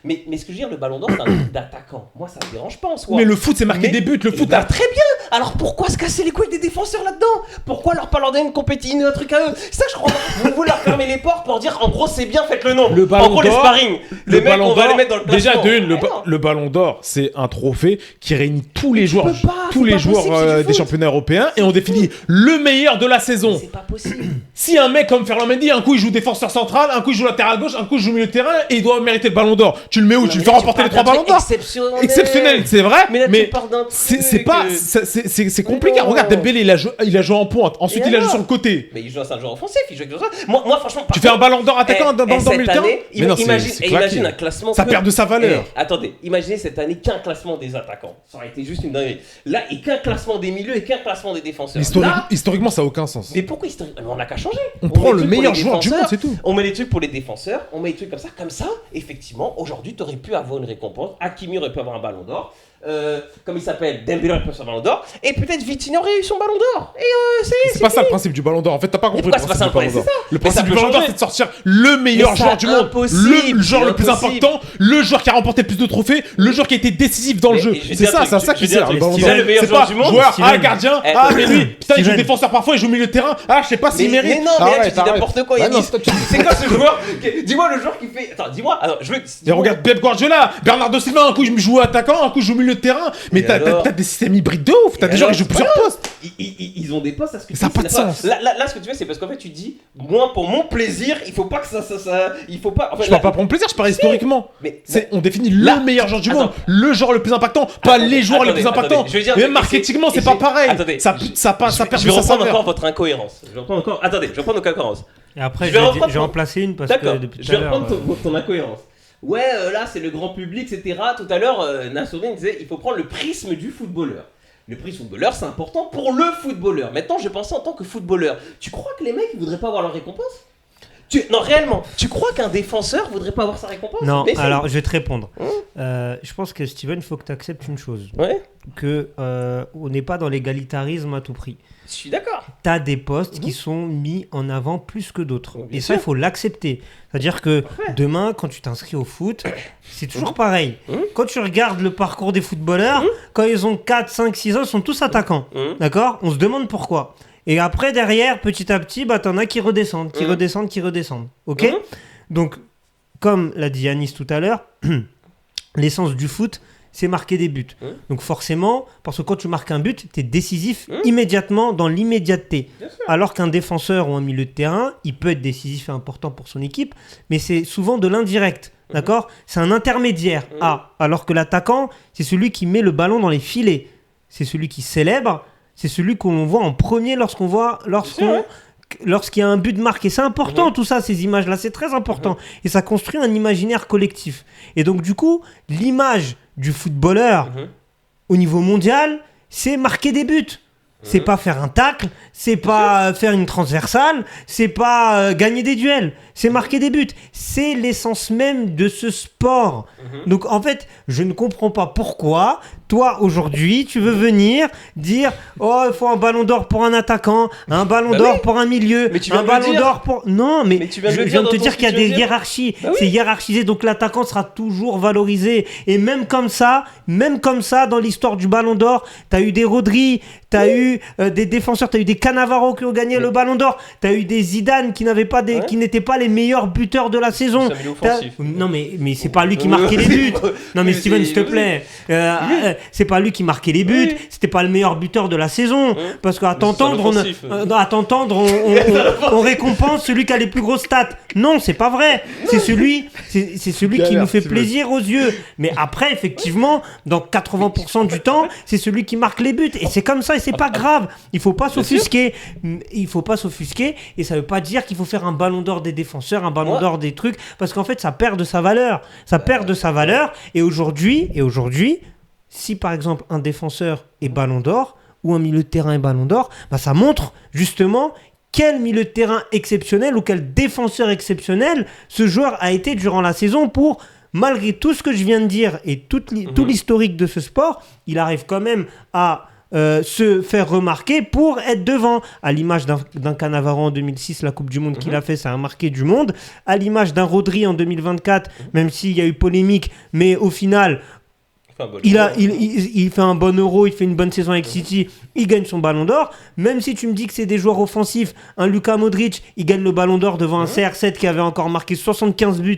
Mais ce que je veux dire, le ballon d'or, c'est un truc d'attaquant. Moi, ça me dérange pas en soi. Mais le foot, c'est marquer des buts. Le foot, très bien. Alors pourquoi se casser les couilles des défenseurs là-dedans? Pourquoi leur pas leur donner une compétition, un truc à eux? C'est ça, je crois. Vous voulez leur fermer les portes pour dire en gros, c'est bien, faites le nom. Le ballon en gros, d'or, les sparring. Les mecs, on va les mettre dans le classement. Déjà, le ballon d'or, c'est un trophée qui réunit tous les joueurs des championnats européens et on définit le meilleur de la saison. C'est pas possible. Si un mec comme Ferland Mendy, un coup il joue défenseur central, un coup il joue latéral gauche, un coup il joue milieu de terrain et il doit mériter le ballon d'or, tu le mets où? Tu le fais remporter les 3 ballons d'or? Exceptionnel, c'est vrai, mais c'est pas, c'est compliqué. Regarde Dembélé, il a joué en pointe, ensuite il a joué sur le côté. Mais il joue à un joueur offensif, il joue avec ça. Moi franchement, tu fais un ballon d'or attaquant, un ballon d'or milieu de terrain. Mais non, imagine un classement. Ça perd de sa valeur. Attendez, imaginez cette année qu'un classement des attaquants, ça aurait été juste une dinguerie. Là, et qu'un classement des milieux et qu'un classement des défenseurs. défenseurs. Historiquement, ça n'a aucun sens. Mais pourquoi historiquement? On n'a qu'à changer. On prend le meilleur joueur du monde, c'est tout. On met des trucs pour les défenseurs, on met des trucs comme ça, effectivement, aujourd'hui, tu aurais pu avoir une récompense. Hakimi aurait pu avoir un ballon d'or. Comme il s'appelle, Dembélé aurait pu avoir un ballon d'or. Et peut-être Vitinha aurait eu son ballon d'or. Et c'est pas ça le principe du ballon d'or. En fait, t'as pas compris le principe du ballon d'or. Le principe du ballon d'or, c'est de sortir le meilleur joueur du monde, le joueur le plus important, le joueur qui a remporté le plus de trophées, le joueur qui a été décisif dans le jeu. C'est ça qui sert. Le ballon d'or. Le meilleur joueur du monde. Joueur, gardien. Ah, mais lui, putain, il joue défenseur parfois, il joue au milieu de terrain. Ah, je sais pas s'il mérite. Mais non, mais là, tu dis n'importe quoi. C'est quoi ce joueur? Dis-moi le joueur qui fait. Attends, dis-moi. Et regarde Pep Guardiola, Bernardo Silva, un coup je joue attaquant, un coup je joue au milieu de terrain. Mais t'as des systèmes hybrides de ouf, t'as des gens qui jouent plusieurs postes. Ils ont des postes à ce que ça n'a pas de sens. Là, ce que tu fais, c'est parce qu'en fait, tu dis, moi, pour mon plaisir, il faut pas que ça. Il faut pas. En fait, je parle pas pour mon plaisir, je parle historiquement. On définit le meilleur joueur du monde, le joueur le plus impactant, pas les joueurs les plus impactants. Même marketingement, c'est pas pareil. Ça perd sa saveur. Je vais reprendre encore votre incohérence. Attendez, je vais reprendre nos incohérences. Et après, je vais en placer une parce que depuis tout à l'heure. Je vais reprendre ton incohérence. Ouais, là, c'est le grand public, etc. Tout à l'heure, Nassourine disait il faut prendre le prisme du footballeur. Le prisme footballeur, c'est important pour le footballeur. Maintenant, je pensais en tant que footballeur. Tu crois que les mecs, ils voudraient pas avoir leur récompense? Non, réellement, tu crois qu'un défenseur voudrait pas avoir sa récompense? Non, alors je vais te répondre. Je pense que Steven, il faut que tu acceptes une chose. Ouais. Que on n'est pas dans l'égalitarisme à tout prix. Je suis d'accord. Tu as des postes qui sont mis en avant plus que d'autres. Et ça, il faut l'accepter. C'est-à-dire que demain, quand tu t'inscris au foot, c'est toujours pareil. Quand tu regardes le parcours des footballeurs, quand ils ont 4, 5, 6 ans, ils sont tous attaquants. D'accord? On se demande pourquoi. Et après, derrière, petit à petit, t'en as qui redescendent, qui redescendent. Ok? Donc, comme l'a dit Yanis tout à l'heure, l'essence du foot, c'est marquer des buts. Donc forcément, parce que quand tu marques un but, tu es décisif immédiatement dans l'immédiateté. Alors qu'un défenseur ou un milieu de terrain, il peut être décisif et important pour son équipe, mais c'est souvent de l'indirect. D'accord? C'est un intermédiaire. Alors que l'attaquant, c'est celui qui met le ballon dans les filets. C'est celui qui célèbre. C'est celui qu'on voit en premier lorsqu'il y a un but marqué. C'est important tout ça, ces images-là, c'est très important. Et ça construit un imaginaire collectif. Et donc du coup, l'image du footballeur au niveau mondial, c'est marquer des buts. C'est pas faire un tacle, c'est pas faire une transversale, c'est pas gagner des duels, c'est marquer des buts. C'est l'essence même de ce sport. Donc en fait, je ne comprends pas pourquoi toi aujourd'hui tu veux venir dire oh il faut un ballon d'or pour un attaquant, un ballon d'or pour un milieu, un ballon d'or pour... Non mais je viens de te dire qu'il y a des hiérarchies. C'est hiérarchisé, donc l'attaquant sera toujours valorisé. Et même comme ça dans l'histoire du ballon d'or, t'as eu des Rodri, t'as eu des défenseurs, t'as eu des Cannavaro qui ont gagné le ballon d'or, t'as eu des Zidane qui n'étaient pas les meilleurs buteurs de la saison. Non mais c'est pas lui qui marquait les buts. Non mais Steven, s'il te plaît, c'est pas lui qui marquait les buts, c'était pas le meilleur buteur de la saison, parce qu'à t'entendre on récompense celui qui a les plus grosses stats. Non, c'est pas vrai. C'est celui qui nous fait plaisir aux yeux. Mais après effectivement, dans 80% du temps, c'est celui qui marque les buts et c'est comme ça et c'est pas grave. Il faut pas s'offusquer. Et ça veut pas dire qu'il faut faire un ballon d'or des défenseurs, un ballon d'or des trucs, parce qu'en fait ça perd de sa valeur. Et aujourd'hui, si par exemple un défenseur est ballon d'or ou un milieu de terrain est ballon d'or, ça montre justement quel milieu de terrain exceptionnel ou quel défenseur exceptionnel ce joueur a été durant la saison pour, malgré tout ce que je viens de dire et tout l'historique de ce sport, il arrive quand même à se faire remarquer pour être devant, à l'image d'un Cannavaro en 2006, la Coupe du Monde qu'il a fait, ça a marqué du monde, à l'image d'un Rodri en 2024, même s'il y a eu polémique, mais au final il fait un bon Euro, il fait une bonne saison avec City, il gagne son ballon d'or. Même si tu me dis que c'est des joueurs offensifs, un Luka Modric, il gagne le ballon d'or devant un CR7 qui avait encore marqué 75 buts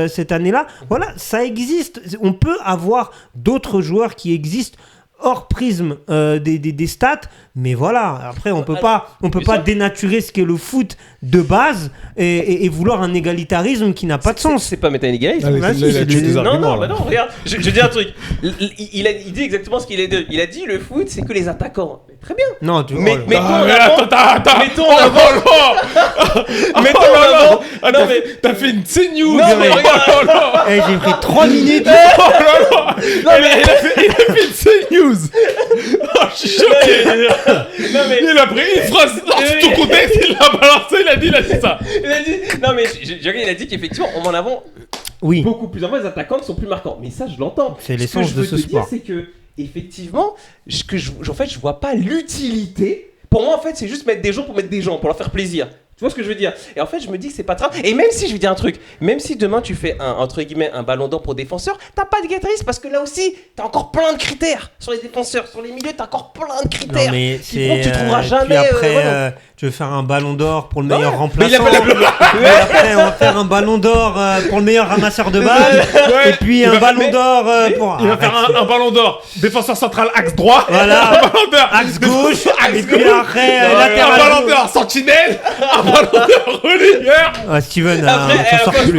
cette année-là. Voilà, ça existe. On peut avoir d'autres joueurs qui existent hors prisme des stats, mais voilà, après on peut pas dénaturer ce qu'est le foot de base et vouloir un égalitarisme qui n'a pas de sens. C'est pas méta-égalisme. Non, regarde, je dis un truc. Il dit exactement ce qu'il a dit. Il a dit le foot, c'est que les attaquants. Très bien. Non, tu mettons en avant. Attends, t'as fait une CNews. Non, mais regarde. J'ai pris 3 minutes. Non, mais il a fait une CNews. pelouse. Oh, je suis choqué. Il a pris une phrase dans tout contexte, il l'a balancé, il a dit ça. Non mais il a dit qu'effectivement on en avons beaucoup plus. En fait, les attaquants ne sont plus marquants. Mais ça, je l'entends. C'est l'essence de ce sport. C'est que effectivement, en fait, je vois pas l'utilité. Pour moi, en fait, c'est juste mettre des gens pour mettre des gens, pour leur faire plaisir. Tu vois ce que je veux dire? Et en fait, je me dis que c'est pas grave. Et même si je vais dire un truc, même si demain tu fais entre guillemets un ballon d'or pour défenseur, t'as pas de guitariste parce que là aussi, t'as encore plein de critères sur les défenseurs, sur les milieux, t'as encore plein de critères. Non mais c'est tu trouveras jamais. Puis après, tu veux faire un ballon d'or pour le meilleur remplaçant. Et après, on va faire un ballon d'or pour le meilleur ramasseur de balles. Et puis un ballon d'or pour. Il va faire un ballon d'or défenseur central axe droit. Voilà. Un ballon d'or axe gauche. Et puis après latéral. Un ballon d'or sentinelle. Un ballon d'or relayeur. Steven, après, on s'en sort plus.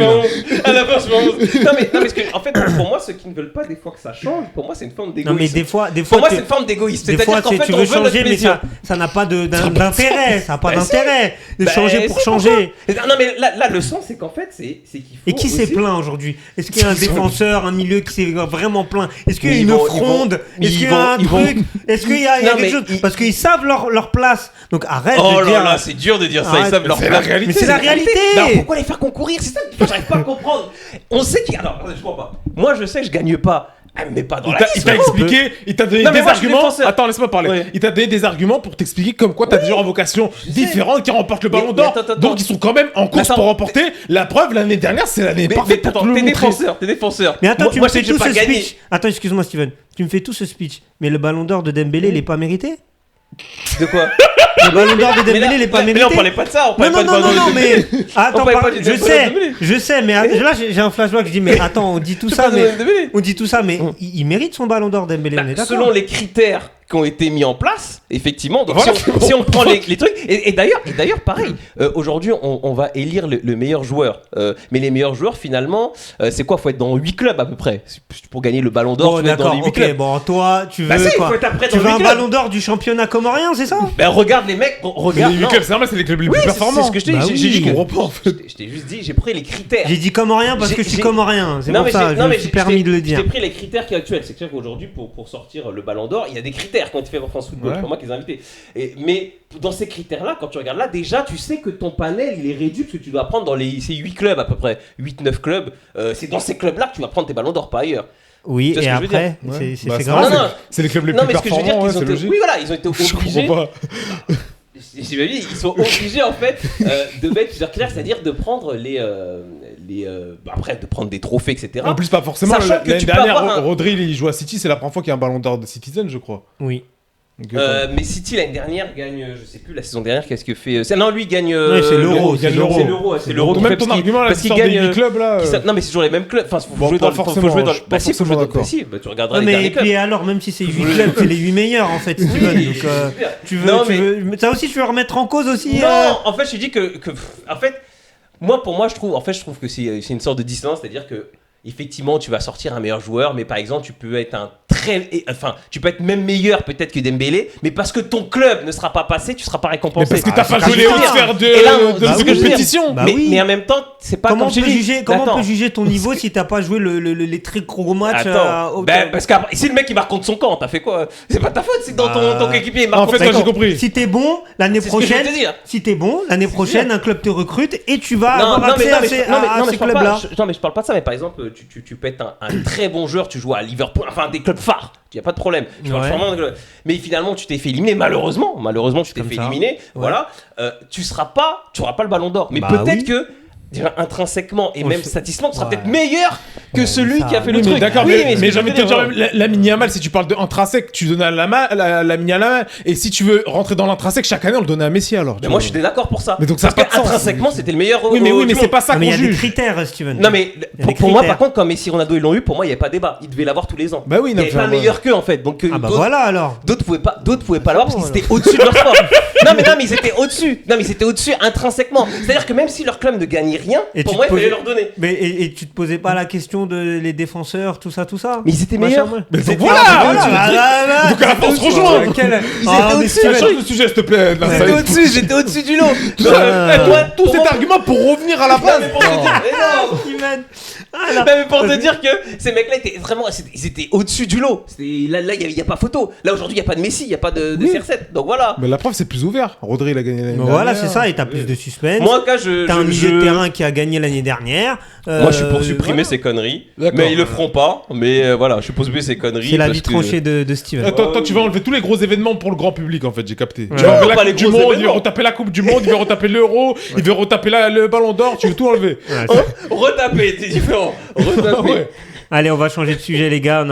Non mais parce que en fait, pour moi, ceux qui ne veulent pas des fois que ça change, pour moi, c'est une forme d'égoïsme. Non mais des fois, pour moi, c'est une forme d'égoïsme. Des fois, tu veux changer, mais ça n'a pas d'intérêt. Ça n'a pas d'intérêt de changer pour changer. Non mais la leçon, c'est qu'en fait, c'est qu'il faut. Et qui s'est plaint aujourd'hui? Est-ce qu'il y a un défenseur, un milieu qui s'est vraiment plaint? Est-ce qu'il y a une fronde? Est-ce qu'il y a un truc? Est-ce qu'il y a quelque chose? Parce qu'ils savent leur place. Donc arrête de dire. Oh là là, c'est dur de dire ça. Ils savent leur place. Mais c'est la réalité. Alors pourquoi les faire concourir? C'est ça que j'arrive pas à comprendre. On sait qu'il y a. Alors, je comprends pas. Moi, je sais que je gagne pas. Mais pas dans la liste. Il t'a expliqué, il t'a donné des arguments. Attends, laisse-moi parler. Ouais. Il t'a donné des arguments pour t'expliquer comme quoi t'as des gens en vocation différente qui remportent le ballon d'or. Donc ils sont quand même en course pour remporter. La preuve, l'année dernière, c'est l'année parfaite. Attends, t'es défenseur. Mais attends, tu me fais tout ce speech. Attends, excuse-moi, Steven. Tu me fais tout ce speech. Mais le ballon d'or de Dembélé, il est pas mérité? De quoi? Le ballon d'or de Dembélé, il est pas mérité. Mais on parlait pas de ça, on parlait pas de ballon d'or. Non, mais attends, je sais, mais là j'ai un flashback, je dis mais attends, on dit tout ça, mais il mérite son ballon d'or Dembélé, on est d'accord. Selon les critères qui ont été mis en place, effectivement. Donc si on prend les trucs, et d'ailleurs pareil, aujourd'hui on va élire le meilleur joueur, mais les meilleurs joueurs finalement, c'est quoi? Faut être dans 8 clubs à peu près pour gagner le ballon d'or. Tu vas être dans les 8 clubs. Bon, toi tu veux quoi? Tu veux un ballon d'or du championnat comorien, c'est ça? Ben regarde les mecs, regarde. Les 8 clubs, c'est normal, c'est les clubs les plus performants. C'est ce que je t'ai dit. J'ai dit je t'ai juste dit, j'ai pris les critères. J'ai dit comorien parce que je suis comorien, c'est pour ça, je me suis permis de le dire. J'ai pris les critères qui sont actuels, c'est clair qu'aujourd'hui pour sortir le ballon d'or, il y a des critères qui ont été faits par France Football, c'est pas moi qui les ai invités. Mais dans ces critères-là, quand tu regardes là, déjà tu sais que ton panel il est réduit parce que tu dois prendre dans ces 8 clubs à peu près, 8-9 clubs, c'est dans ces clubs-là que tu vas prendre tes ballons d'or, pas ailleurs. Oui, et après, c'est grave. Non, c'est les clubs les plus performants, c'est logique. Oui, voilà, ils ont été obligés. Ils sont obligés en fait de mettre plusieurs critères, c'est-à-dire de prendre après de prendre des trophées, etc. En plus, pas forcément. L'année dernière, Rodri il joue à City, c'est la première fois qu'il y a un ballon d'or de Citizen, je crois. Oui. Mais City l'année dernière gagne, je sais plus la saison dernière qu'est-ce que fait. Non, lui gagne. C'est l'euro. C'est l'euro. Même ton argument là, parce qu'il gagne 8 clubs là. Non, mais c'est toujours les mêmes clubs. Enfin, faut jouer dans le. Faut jouer dans le. Bah si, faut jouer dans le. Si, tu regarderas les derniers clubs. Mais puis alors, même si c'est 8 clubs, c'est les 8 meilleurs en fait. Donc tu veux. Ça aussi, tu veux remettre en cause aussi. Non, en fait, je dis que en fait, pour moi, je trouve que c'est une sorte de dissonance, c'est-à-dire que effectivement, tu vas sortir un meilleur joueur, mais par exemple, tu peux être tu peux être même meilleur peut-être que Dembélé, mais parce que ton club ne sera pas passé, tu seras pas récompensé. Mais parce que t'as pas joué les hautes sphères de compétition. Mais en même temps, c'est pas comment on peut juger ton niveau si t'as pas joué les très gros matchs. Parce que si le mec il marque contre son camp, t'as fait quoi? C'est pas ta faute, c'est dans ton coéquipier. En fait, j'ai compris. Si t'es bon l'année prochaine, un club te recrute et tu vas avoir accès à ces clubs-là. Non, mais je parle pas de ça. Mais par exemple, tu peux être un très bon joueur, tu joues à Liverpool, enfin des clubs phares, il n'y a pas de problème. Mais finalement, tu t'es fait éliminer, malheureusement, tu t'es fait éliminer, voilà. Tu n'auras pas le ballon d'or. Mais peut-être que déjà intrinsèquement et même statistiquement, tu seras peut-être meilleur que celui qui a fait le truc. D'accord, mais j'ai envie de te dire, Lamine Yamal, si tu parles d'intrinsèque, tu donnes à Lamine Yamal, et si tu veux rentrer dans l'intrinsèque, chaque année on le donnait à Messi alors. Mais moi je suis d'accord pour ça. Mais donc ça parce qu'intrinsèquement c'était le meilleur. Oui, mais c'est pas ça qu'on juge. Mais il y a des critères, Steven. Non, mais pour moi, par contre, quand Messi et Ronaldo ils l'ont eu, pour moi il n'y avait pas débat. Ils devaient l'avoir tous les ans. Bah oui, il n'y avait pas meilleur qu'eux en fait. Donc voilà alors. D'autres pouvaient pas l'avoir parce qu'ils étaient au-dessus de leur sport. Non, mais ils étaient au-dessus. Non, mais ils étaient au-dessus intrinsèquement. C'est-à-dire que même si leur club ne gagnait rien, pour moi il fallait leur donner. Mais et tu te posais pas la question de les défenseurs, tout ça. Mais ils étaient meilleurs. Mais donc voilà. Donc à la fin on se rejoint. Ils étaient au-dessus. Change de sujet s'il te plaît. J'étais au-dessus du lot. Tout cet argument pour revenir à la base. mais pour te dire que ces mecs-là étaient vraiment, ils étaient au-dessus du lot. Là, il y a pas photo. Là aujourd'hui, il y a pas de Messi, il y a pas de CR7. Donc voilà. Mais la preuve, c'est plus ouvert. Rodri, il a gagné l'année dernière. Voilà, c'est ça. Et t'as plus de suspense. Moi, en cas, t'as un milieu de terrain qui a gagné l'année dernière. Moi, je suis pour supprimer ces conneries. D'accord. Mais ils le feront pas. Mais voilà, je suis pour supprimer ces conneries. C'est la vie tranchée de Steven. Toi, tu vas enlever tous les gros événements pour le grand public, en fait. J'ai capté. Ouais. Tu vas enlever pas la les Coupe du gros Monde, événements. il va retaper la Coupe du Monde, il va retaper l'Euro, il va retaper le Ballon d'Or. Tu veux tout enlever. Retaper, c'est différent. Retaper. Ouais. Allez, on va changer de sujet, les gars. On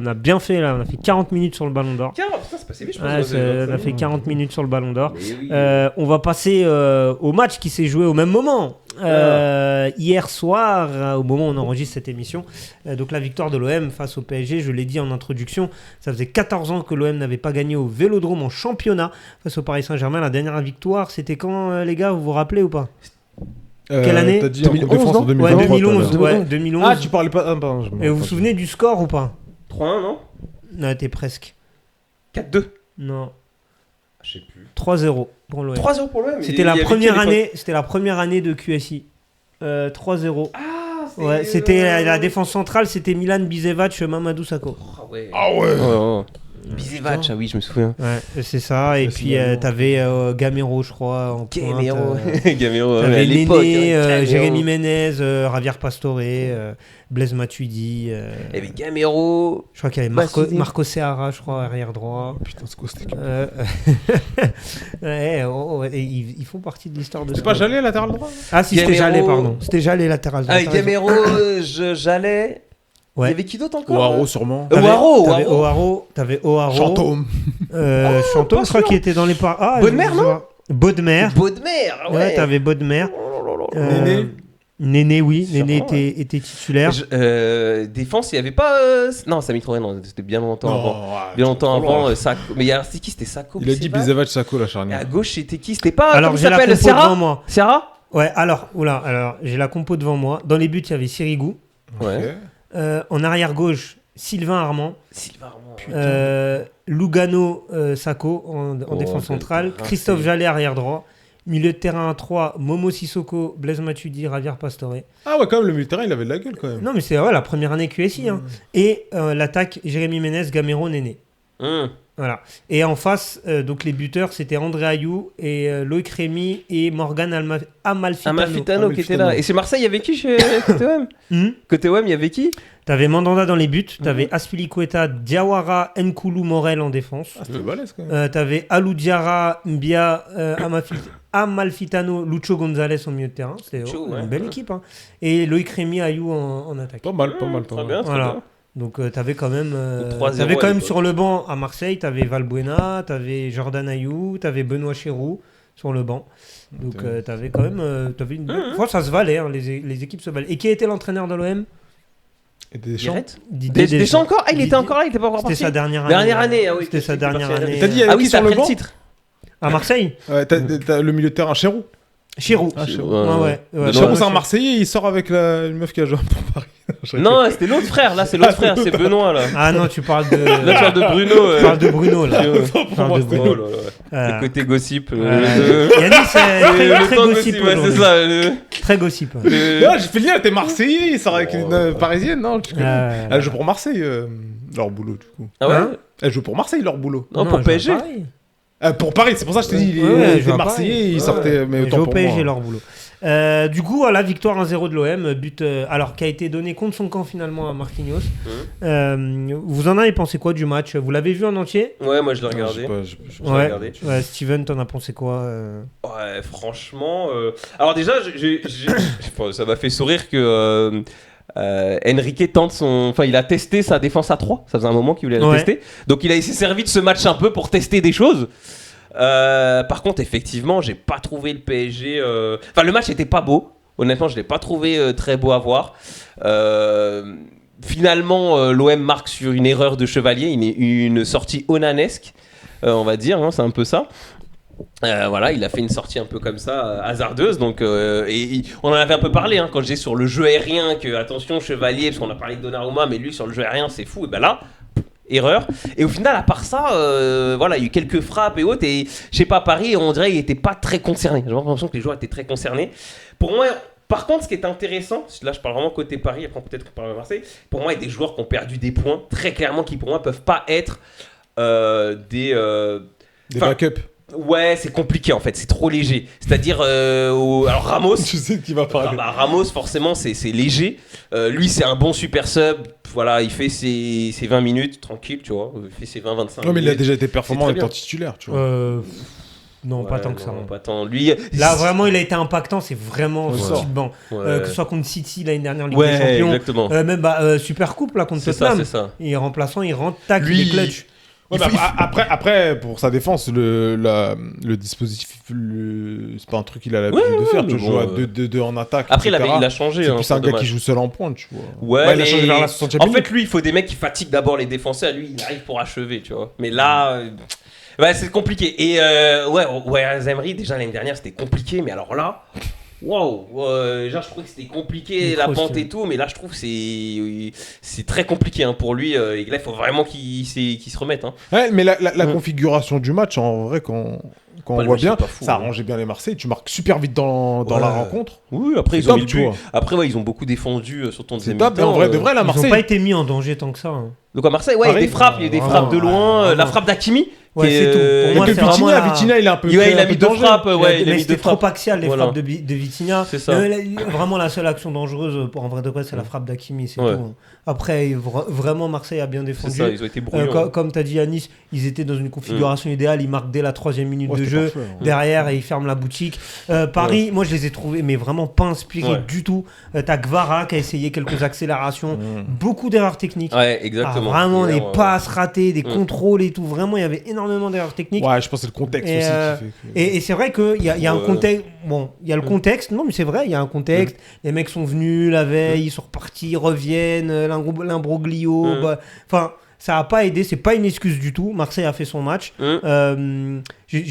a bien fait là. On a fait 40 minutes sur le Ballon d'Or. Putain, c'est passé vite, je pense. On a fait 40 minutes sur le Ballon d'Or. Oui. On va passer au match qui s'est joué au même moment. Hier soir, au moment où on enregistre cette émission, donc la victoire de l'OM face au PSG, je l'ai dit en introduction, ça faisait 14 ans que l'OM n'avait pas gagné au Vélodrome en championnat face au Paris Saint-Germain. La dernière victoire, c'était quand, les gars, vous vous rappelez ou pas? Quelle année? T'as dit en Coupe de France en 2011, 2023. ouais, 2011. Ah, tu parlais pas. Ah, pardon, Et vous vous souvenez du score ou pas? 3-1, non? Non, t'es presque. 4-2. Non. Je sais plus. 3-0 pour l'OM. 3-0 pour l'OM. C'était la première année. C'était la première année de QSI. 3-0. Ouais, c'était la défense centrale, c'était Milan Bisevac, Mamadou Sakho. Ah ouais. Bisevac, ah oui, je me souviens. Ouais, c'est ça. Et puis t'avais Gamero, je crois, en pointe. Gamero. T'avais à l'époque, Néné, Jérémy Ménez, Javier Pastore, Blaise Matuidi. Il y avait Gamero. Je crois qu'il y avait Marco Seara, je crois, arrière droit. Putain, c'est quoi cette équipe? Et ils font partie de l'histoire de C'est pas Jallet, latéral droit? Ah si, c'était Jallet, pardon. C'était Jallet, latéral droit. Ah, Gamero, Jallet. Ouais. Il y avait qui d'autre encore? Oaro, sûrement. T'avais Oaro. Chantôme. Chantôme, je crois qu'il était dans les parts. Ah, Bodmer, non? Bodmer. Ouais. T'avais Bodmer. Néné. Néné, oui. Sûrement, Néné était titulaire. Défense, il n'y avait pas. Non, Sami Traoré, non, c'était bien longtemps avant. Bien longtemps avant, Sakho. Mais c'était qui? C'était Sakho. Il a dit Bisevac, Sakho, la Et charnière. à gauche, c'était qui? C'était pas. Alors, j'ai la compo devant moi. Serra. Ouais, alors, j'ai la compo devant moi. Dans les buts, il y avait Sirigu. Ouais. En arrière gauche, Sylvain Armand. Lugano Sakho en défense centrale. Christophe Jallet, arrière droit. Milieu de terrain à 3, Momo Sissoko, Blaise Matuidi, Javier Pastore. Ah ouais, quand même, le milieu de terrain, il avait de la gueule quand même. Non, mais c'est la première année QSI. Hein. Et l'attaque, Jérémy Ménez, Gamero, Néné. Voilà. Et en face, donc les buteurs, c'était André Ayou et Loïc Rémy et Morgan Amalfitano qui était là. Et c'est Marseille, il y avait qui chez côté OM? Côté OM, il y avait qui? T'avais Mandanda dans les buts, t'avais Aspilicueta, Diawara, Nkoulou, Morel en défense. Ah, c'était balèze quand même. T'avais Alou Diarra, Mbia, Amalfitano, Lucho Gonzalez au milieu de terrain. C'était une belle équipe. Hein. Et Loïc Rémy, Ayou en attaque. Pas mal. Très bien, voilà. Donc t'avais quand même sur le banc à Marseille, t'avais Valbuena, t'avais Jordan Ayou, t'avais Benoît Chéroux sur le banc. Donc t'avais quand même fois ça se valait, hein, les équipes se valaient. Et qui a été l'entraîneur de l'OM? Deschamps encore? Ah, il était encore là, il était pas encore parti. C'était sa dernière année. C'était sa dernière année. T'as dit ah oui, ça a pris le titre. À Marseille? Ouais, t'as le milieu de terrain, Chéroux. Chéroux. Ouais. Chéroux, c'est un Marseillais, il sort avec une meuf qui a joué pour Paris. Non, c'était l'autre frère, là, c'est l'autre frère, c'est Benoît, là. Ah non, tu parles de. Là, tu parles de Bruno. Tu parles de Bruno, là. Le côté gossip. Yannis, c'est très gossip. C'est ça. Très gossip. J'ai fait le lien, t'es Marseillais, il sort avec une Parisienne, non? Elle joue pour Marseille, leur boulot, du coup. Ah ouais? Elle joue pour Marseille, leur boulot. Non, pour PSG. Pour Paris, c'est pour ça que je t'ai dit, il était Marseillais, il sortait. Mais autant pour PSG, moi. leur boulot. Du coup, la victoire 1-0 de l'OM, but alors qui a été donné contre son camp finalement à Marquinhos. Vous en avez pensé quoi du match? Vous l'avez vu en entier? Ouais, moi je l'ai regardé. Ouais, Steven, t'en as pensé quoi? Ouais, franchement. Alors déjà, ça m'a fait sourire que. Enrique tente il a testé sa défense à 3. Ça faisait un moment qu'il voulait la tester. Donc il s'est servi de ce match un peu pour tester des choses. Par contre, effectivement, j'ai pas trouvé le PSG. Enfin, le match était pas beau. Honnêtement, je l'ai pas trouvé très beau à voir. Finalement, l'OM marque sur une erreur de Chevalier, une sortie onanesque, on va dire. Hein, c'est un peu ça. Voilà, il a fait une sortie un peu comme ça, hasardeuse. Donc, on en avait un peu parlé quand j'ai sur le jeu aérien, que attention Chevalier, parce qu'on a parlé de Donnarumma, mais lui sur le jeu aérien c'est fou. Et ben là, erreur. Et au final, à part ça, voilà, il y a eu quelques frappes et autres. Et je sais pas, Paris, on dirait qu'il était pas très concerné. J'ai l'impression que les joueurs étaient très concernés. Pour moi, Par contre, ce qui est intéressant, là je parle vraiment côté Paris, après peut-être qu'on parle de Marseille, pour moi il y a des joueurs qui ont perdu des points, très clairement, qui pour moi peuvent pas être des backups. Ouais, c'est compliqué en fait, c'est trop léger. C'est-à-dire, alors Ramos. Je sais qui va parler. Ramos, forcément, c'est léger. Lui, c'est un bon super sub. Voilà, il fait ses 20 minutes tranquille, tu vois. Il fait ses 20-25 minutes. Non, mais il a déjà été performant étant titulaire, tu vois. Non, ouais, pas tant que ça. Pas tant. Lui, là, vraiment, il a été impactant. C'est vraiment typiquement. Que ce soit contre City l'année dernière, Ligue des Champions. Exactement. Même Super Coupe, là, contre Tottenham. C'est ça. Il est remplaçant, il rentre, tac, il est clutch. Ouais, après, pour sa défense, le dispositif, c'est pas un truc qu'il a l'habitude de faire. Tu joues à 2-2 en attaque. Après, il a changé. C'est plus un gars qui joue seul en pointe, tu vois. Ouais, il a changé vers la 60e minute. En fait, lui, il faut des mecs qui fatiguent d'abord les défenseurs. Lui, il arrive pour achever, tu vois. Mais là, c'est compliqué. Et Zaïre, déjà l'année dernière, c'était compliqué. Mais alors là. Wow, genre je trouvais que c'était compliqué la pente et tout, mais là je trouve que c'est très compliqué pour lui. Et là il faut vraiment qu'il se remette. Ouais, mais la configuration du match, en vrai, quand on voit bien, fou, ça arrangeait bien les Marseillais. Tu marques super vite dans la rencontre. Oui, après ils ont mis Après ils ont beaucoup défendu sur ton deuxième mi-temps. En vrai, de vrai, la Marseille. Ils n'ont pas été mis en danger tant que ça. Donc à Marseille, il y a des frappes, il y a des frappes de loin, la frappe d'Hakimi. Ouais, c'est tout. Pour moi, c'est vraiment Vitinha, il est un peu. Il a mis deux frappes. Mais c'était trop axial, les frappes de Vitinha. C'est ça. Vraiment, la seule action dangereuse, en vrai de vrai, c'est la frappe d'Hakimi. C'est tout. Après, vraiment, Marseille a bien défendu. C'est ça, ils ont été brouillons. Comme tu as dit à Nice, ils étaient dans une configuration idéale. Ils marquent dès la 3e minute de jeu. Derrière, et ils ferment la boutique. Paris, moi, je les ai trouvés, mais vraiment pas inspirés du tout. T'as Gvara qui a essayé quelques accélérations. Beaucoup d'erreurs techniques. Ouais, exactement. Vraiment, des passes ratées, des contrôles et tout. Vraiment, il y avait énormément d'erreurs techniques. Ouais, je pense que c'est le contexte aussi qui fait que... Et c'est vrai qu'il y a un contexte. Bon, il y a le contexte. Non, mais c'est vrai, il y a un contexte. Les mecs sont venus la veille, ils sont repartis, ils reviennent, l'imbroglio. Enfin, ça n'a pas aidé. C'est pas une excuse du tout. Marseille a fait son match. Je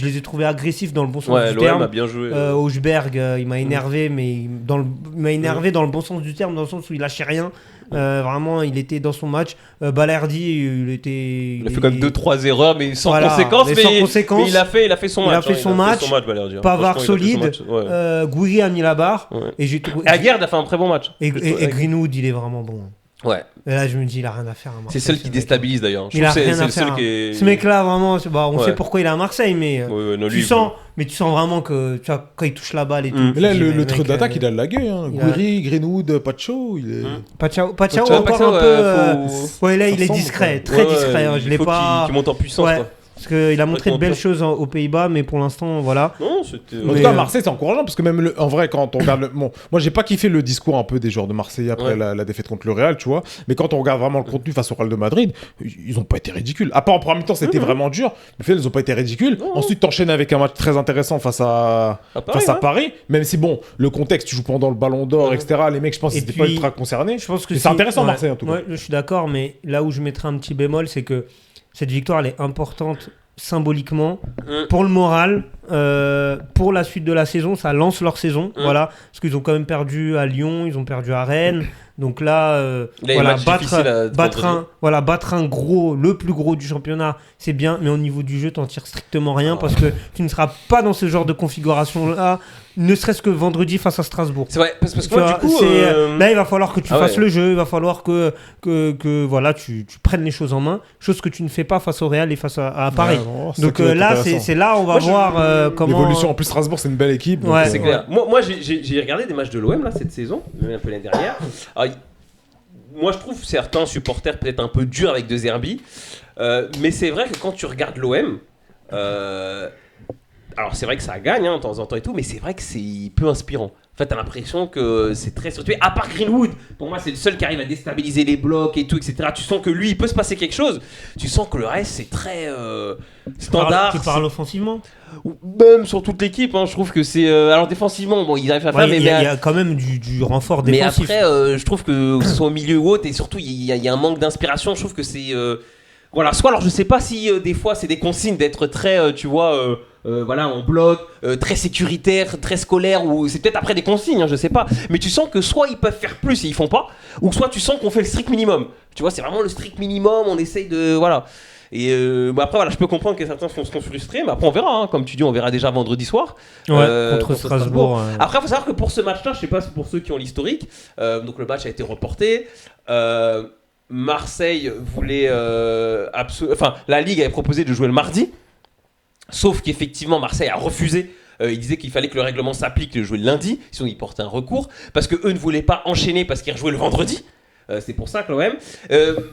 les ai trouvés agressifs dans le bon sens du terme. A bien joué. Augsberg, il m'a énervé, mais il m'a énervé dans le bon sens du terme, dans le sens où il lâchait rien. Vraiment, il était dans son match. Balerdi, il a fait quand même 2-3 erreurs, mais sans conséquence. Mais il a fait son match. Il a fait son match. Pavard solide. Gouiri a mis la barre. Et Aguerd a fait un très bon match. Et Greenwood, il est vraiment bon. Ouais. Et là, je me dis, il a rien à faire à Marseille. C'est celle qui déstabilise d'ailleurs. Il a rien à faire. Ce mec-là, vraiment, on sait pourquoi il est à Marseille, mais tu sens vraiment que quand il touche la balle et tout. Mais là, le truc d'attaque, il a lagué. Gouiri, Greenwood, Pacho, il est. Pacho encore un peu. Ouais, là, il est discret, très discret. Je l'ai pas. Qui monte en puissance. Parce qu'il a montré de belles choses aux Pays-Bas, mais pour l'instant, voilà. Non, c'était. En tout cas, Marseille, c'est encourageant parce que même en vrai, quand on regarde. Bon, moi, j'ai pas kiffé le discours un peu des joueurs de Marseille après la défaite contre le Real, tu vois. Mais quand on regarde vraiment le contenu face au Real de Madrid, ils ont pas été ridicules. À part en première mi-temps, c'était vraiment dur. Mais fait, ils ont pas été ridicules. Ensuite, t'enchaînes avec un match très intéressant face à Paris. Même si, bon, le contexte, tu joues pendant le Ballon d'Or, etc. Les mecs, je pense qu'ils étaient pas ultra concernés. Je pense que c'est intéressant, Marseille, en tout cas. Ouais, je suis d'accord, mais là où je mettrais un petit bémol, c'est que cette victoire, elle est importante symboliquement pour le moral, pour la suite de la saison. Ça lance leur saison, voilà, parce qu'ils ont quand même perdu à Lyon, ils ont perdu à Rennes, donc là, battre un gros, le plus gros du championnat, c'est bien, mais au niveau du jeu, t'en tires strictement rien parce que tu ne seras pas dans ce genre de configuration là, ne serait-ce que vendredi face à Strasbourg. C'est vrai, parce que moi, du coup, là, il va falloir que tu fasses le jeu, il va falloir que voilà, tu prennes les choses en main, chose que tu ne fais pas face au Real et face à Paris. Donc là, c'est là on va voir comment. L'évolution, en plus, Strasbourg, c'est une belle équipe. Ouais, c'est clair. Moi, j'ai regardé des matchs de l'OM là cette saison, même un peu l'année dernière. Alors, moi, je trouve certains supporters peut-être un peu durs avec De Zerbi, mais c'est vrai que quand tu regardes l'OM. Alors c'est vrai que ça gagne de temps en temps et tout, mais c'est vrai que c'est peu inspirant. En fait, t'as l'impression que c'est très structuré. À part Greenwood, pour moi, c'est le seul qui arrive à déstabiliser les blocs et tout, etc. Tu sens que lui, il peut se passer quelque chose. Tu sens que le reste, c'est très standard. Tu parles offensivement ? Même sur toute l'équipe, je trouve que c'est... alors défensivement, bon, ils arrivent à faire... Il y a quand même du renfort défensif. Mais après, je trouve que ce soit au milieu ou autre, et surtout, il y a un manque d'inspiration. Je trouve que c'est... Voilà, soit alors je sais pas si des fois c'est des consignes d'être très, tu vois, voilà, en bloc, très sécuritaire, très scolaire, ou c'est peut-être après des consignes, je sais pas. Mais tu sens que soit ils peuvent faire plus et ils font pas, ou soit tu sens qu'on fait le strict minimum. Tu vois, c'est vraiment le strict minimum, on essaye de... Voilà. Et après, voilà, je peux comprendre que certains sont frustrés, mais après, on verra. Hein. Comme tu dis, on verra déjà vendredi soir. Contre Strasbourg. Après, il faut savoir que pour ce match-là, je sais pas si pour ceux qui ont l'historique, donc le match a été reporté. Marseille voulait. La Ligue avait proposé de jouer le mardi. Sauf qu'effectivement, Marseille a refusé. Il disait qu'il fallait que le règlement s'applique de jouer le lundi, sinon ils portaient un recours, parce qu'eux ne voulaient pas enchaîner parce qu'ils rejouaient le vendredi. C'est pour ça que l'OM.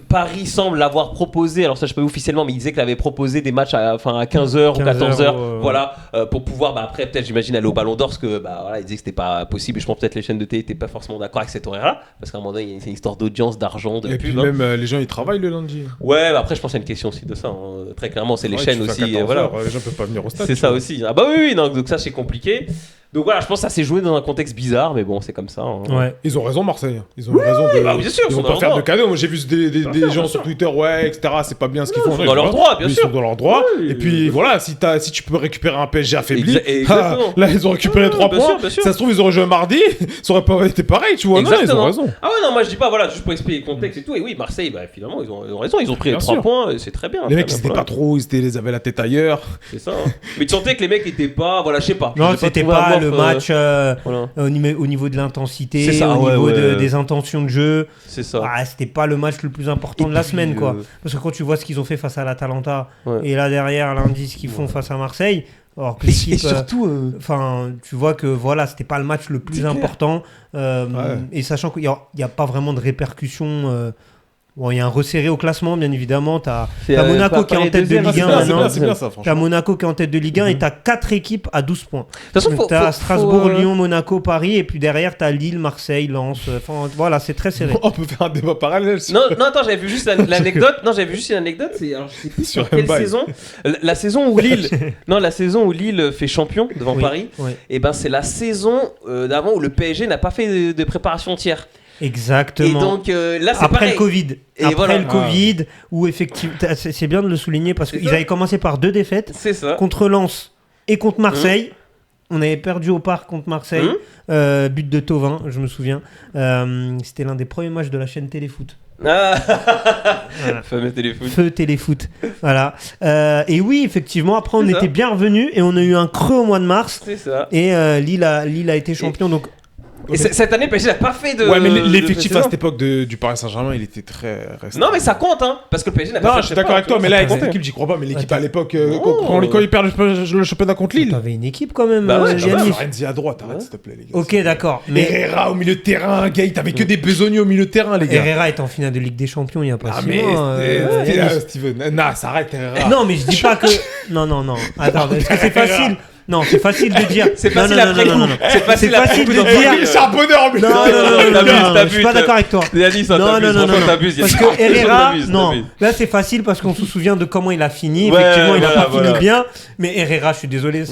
Paris semble l'avoir proposé, alors ça je sais pas officiellement, mais il disait qu'il avait proposé des matchs à 15h ou 14h, voilà, pour pouvoir après peut-être j'imagine aller au Ballon d'Or, parce que il disait que c'était pas possible, et je pense peut-être les chaînes de télé n'étaient pas forcément d'accord avec cet horaire-là, parce qu'à un moment donné c'est une histoire d'audience, d'argent, de et pub. puis même les gens ils travaillent le lundi. Ouais, après je pense qu'il y a une question aussi de ça, hein. Très clairement c'est les chaînes aussi. Voilà. Les gens peuvent pas venir au stade. C'est ça aussi. Ah bah oui, non, donc ça c'est compliqué. Donc voilà, je pense que ça s'est joué dans un contexte bizarre, mais bon, c'est comme ça. Hein. Ouais. Ils ont raison, Marseille. Ils ont raison de. Bah, bien sûr, ils vont pas faire de cadeaux. Moi, j'ai vu des gens sur Twitter, etc. C'est pas bien ce qu'ils font. Ils sont dans leur droit, bien sûr. Ils sont dans leur droit. Et puis voilà, si tu peux récupérer un PSG affaibli, exactement. là, ils ont récupéré 3 points. Bien sûr. Ça se trouve, ils auraient joué mardi. Ça aurait pas été pareil, tu vois. Non, ils ont raison. Ah ouais, non, moi je dis pas, voilà, juste pour expliquer le contexte et tout. Et oui, Marseille, bah finalement, ils ont raison. Ils ont pris les 3 points, c'est très bien. Les mecs, ils étaient pas trop, ils avaient la tête ailleurs. C'est ça. Mais tu sentais que les mecs étaient pas, voilà, je sais pas. Non, c'était pas le match. Voilà. Au niveau de l'intensité, ça, au niveau des intentions de jeu. C'est ça. C'était pas le match le plus important de la semaine, quoi. Parce que quand tu vois ce qu'ils ont fait face à l'Atalanta, et là derrière lundi ce qu'ils font face à Marseille, alors que l'équipe, surtout, tu vois que voilà, c'était pas le match le plus important. Et sachant qu'il y a pas vraiment de répercussions. Bon, il y a un resserré au classement, bien évidemment. T'as Monaco qui est en tête de Ligue 1 maintenant. C'est bien ça, franchement. T'as Monaco qui est en tête de Ligue 1 et t'as 4 équipes à 12 points. De toute façon, t'as Strasbourg, Lyon, Monaco, Paris, et puis derrière t'as Lille, Marseille, Lens. Enfin, voilà, c'est très serré. On peut faire un débat parallèle. Non, attends, j'avais vu juste l'anecdote. Non, j'avais vu juste une anecdote. Alors, je sais plus sur quelle saison. La saison où Lille. Non, la saison où Lille fait champion devant Paris. Et ben, c'est la saison d'avant où le PSG n'a pas fait de préparation entière. Exactement. Et donc là, c'est après pareil. le Covid. Et après voilà. le Covid, où effectivement, c'est bien de le souligner parce qu'ils avaient commencé par 2 défaites contre Lens et contre Marseille. On avait perdu au parc contre Marseille, but de Thauvin, je me souviens. C'était l'un des premiers matchs de la chaîne Téléfoot. Voilà. Fameux Téléfoot. Feu Téléfoot. Voilà. Et oui, effectivement, après on était bien revenus et on a eu un creux au mois de mars. C'est ça. Et Lille a été champion. Donc Et cette année, PSG n'a pas fait de. Ouais, mais l'effectif à cette époque du Paris Saint-Germain, il était très restreint. Non, mais ça compte, hein. Parce que le PSG n'a pas fait. Non, je suis d'accord avec toi, mais là, avec cette équipe, j'y crois pas. Mais l'équipe à l'époque, quand ils perdent le championnat contre Lille. T'avais une équipe quand même. Bah ouais, Florenzi à droite, arrête s'il te plaît, les gars. Ok, d'accord. Mais Herrera au milieu de terrain, gars, t'avais que des besognes au milieu de terrain, les gars. Herrera est en finale de Ligue des Champions il y a pas si longtemps. Steven, non, ça arrête Herrera. Non, mais je dis pas que. Non. Attends, est-ce que c'est facile? Non, c'est facile de dire. C'est facile après coup. C'est facile de dire. C'est un bonheur, mais Non, je suis pas d'accord avec toi. Non. Parce que Herrera, non. Là, c'est facile parce qu'on se souvient de comment il a fini. Effectivement, il a pas fini bien. Mais Herrera, je suis désolé,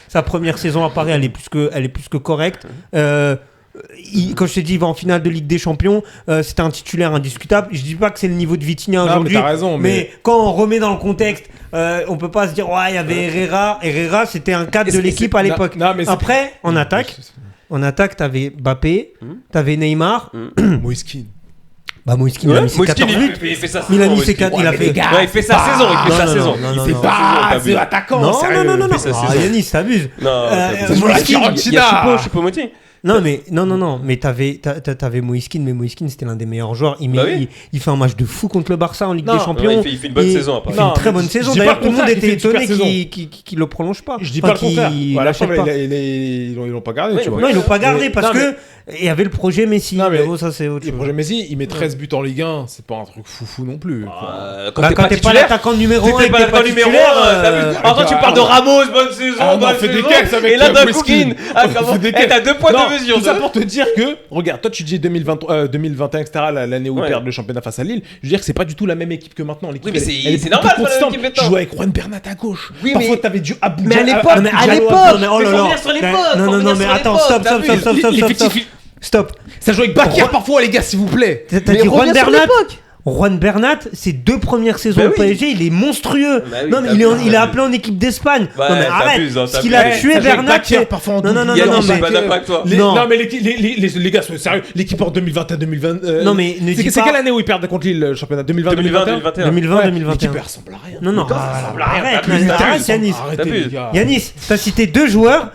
sa première saison à Paris, elle est plus que correcte. Quand je t'ai dit il va en finale de Ligue des Champions, c'était un titulaire indiscutable. Je dis pas que c'est le niveau de Vitinha aujourd'hui, mais t'as raison, mais quand on remet dans le contexte, on peut pas se dire ouais il y avait Herrera c'était un cadre de l'équipe à l'époque. Après en attaque t'avais Mbappé, t'avais Neymar, Moïskine. Moïskine, il a mis ses 14 buts. Il fait sa saison. Il a mis ses 4, il a fait. Il fait sa saison. Il fait sa saison. Il fait pas. C'est attaquant. Non. Yanis, t'abuses. Moïskine, il y a Choupo-Moting. Non, mais t'avais Moïskine, mais Moïskine c'était l'un des meilleurs joueurs. Il fait un match de fou contre le Barça en Ligue des Champions. Il fait une bonne saison après. Il fait une très bonne saison. D'ailleurs, tout le monde était étonné qu'il le prolonge pas. Je dis pas le contraire. Ils l'ont pas gardé. Non, ils l'ont pas gardé parce que il y avait le projet Messi. Ça c'est autre chose. Le projet Messi, il met 13 buts en Ligue 1, c'est pas un truc foufou non plus. Quand t'es pas l'attaquant numéro 1, t'es pas l'attaquant numéro 1. En tu parles de Ramos, bonne saison. Et là d'un coup, t'as 2 points de mesure. Tout ça pour te dire que, regarde, toi tu dis 2021, etc., l'année où ils perdent le championnat face à Lille. Je veux dire que c'est pas du tout la même équipe que maintenant. Oui, mais c'est normal, tu jouais avec Juan Bernat à gauche. Parfois t'avais du Abou. Mais à l'époque, non, mais attends, stop. Ça joue avec Bakir parfois, les gars, s'il vous plaît. T'as dit Juan Bernat? Juan Bernat, ses 2 premières saisons au PSG, il est monstrueux. Non, mais il est appelé en équipe d'Espagne. Non, mais arrête. Ce qu'il a tué Bernat. Non, mais les gars, sérieux, l'équipe en 2021-2020. Non, mais ne dis pas. C'est quelle année où ils perdent contre Lille le championnat 2020-2021 2020-2021. L'équipe ressemble à rien. Non, arrête, Yanis. Yanis, t'as cité 2 joueurs.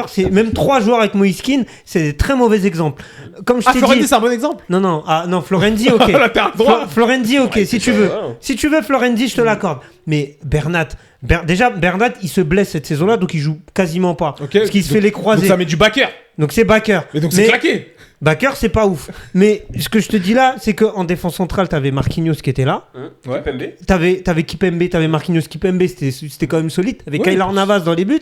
C'est même 3 joueurs avec Moïse Kean, c'est des très mauvais exemples. Comme je t'ai Florenzi, dit, c'est un bon exemple. Non, Florenzi, ok. Florenzi, ok. Si tu veux Florenzi, je te l'accorde. Mais Bernat, il se blesse cette saison-là, donc il joue quasiment pas. Parce qu'il se fait les croisés. Donc ça met du backer. Donc c'est backer. Mais donc c'est claqué. Backer, c'est pas ouf. Mais ce que je te dis là, c'est qu'en défense centrale, t'avais Marquinhos qui était là. T'avais Kipembe, t'avais Marquinhos, Kipembe, c'était quand même solide. T'avais Keylor Navas dans les buts.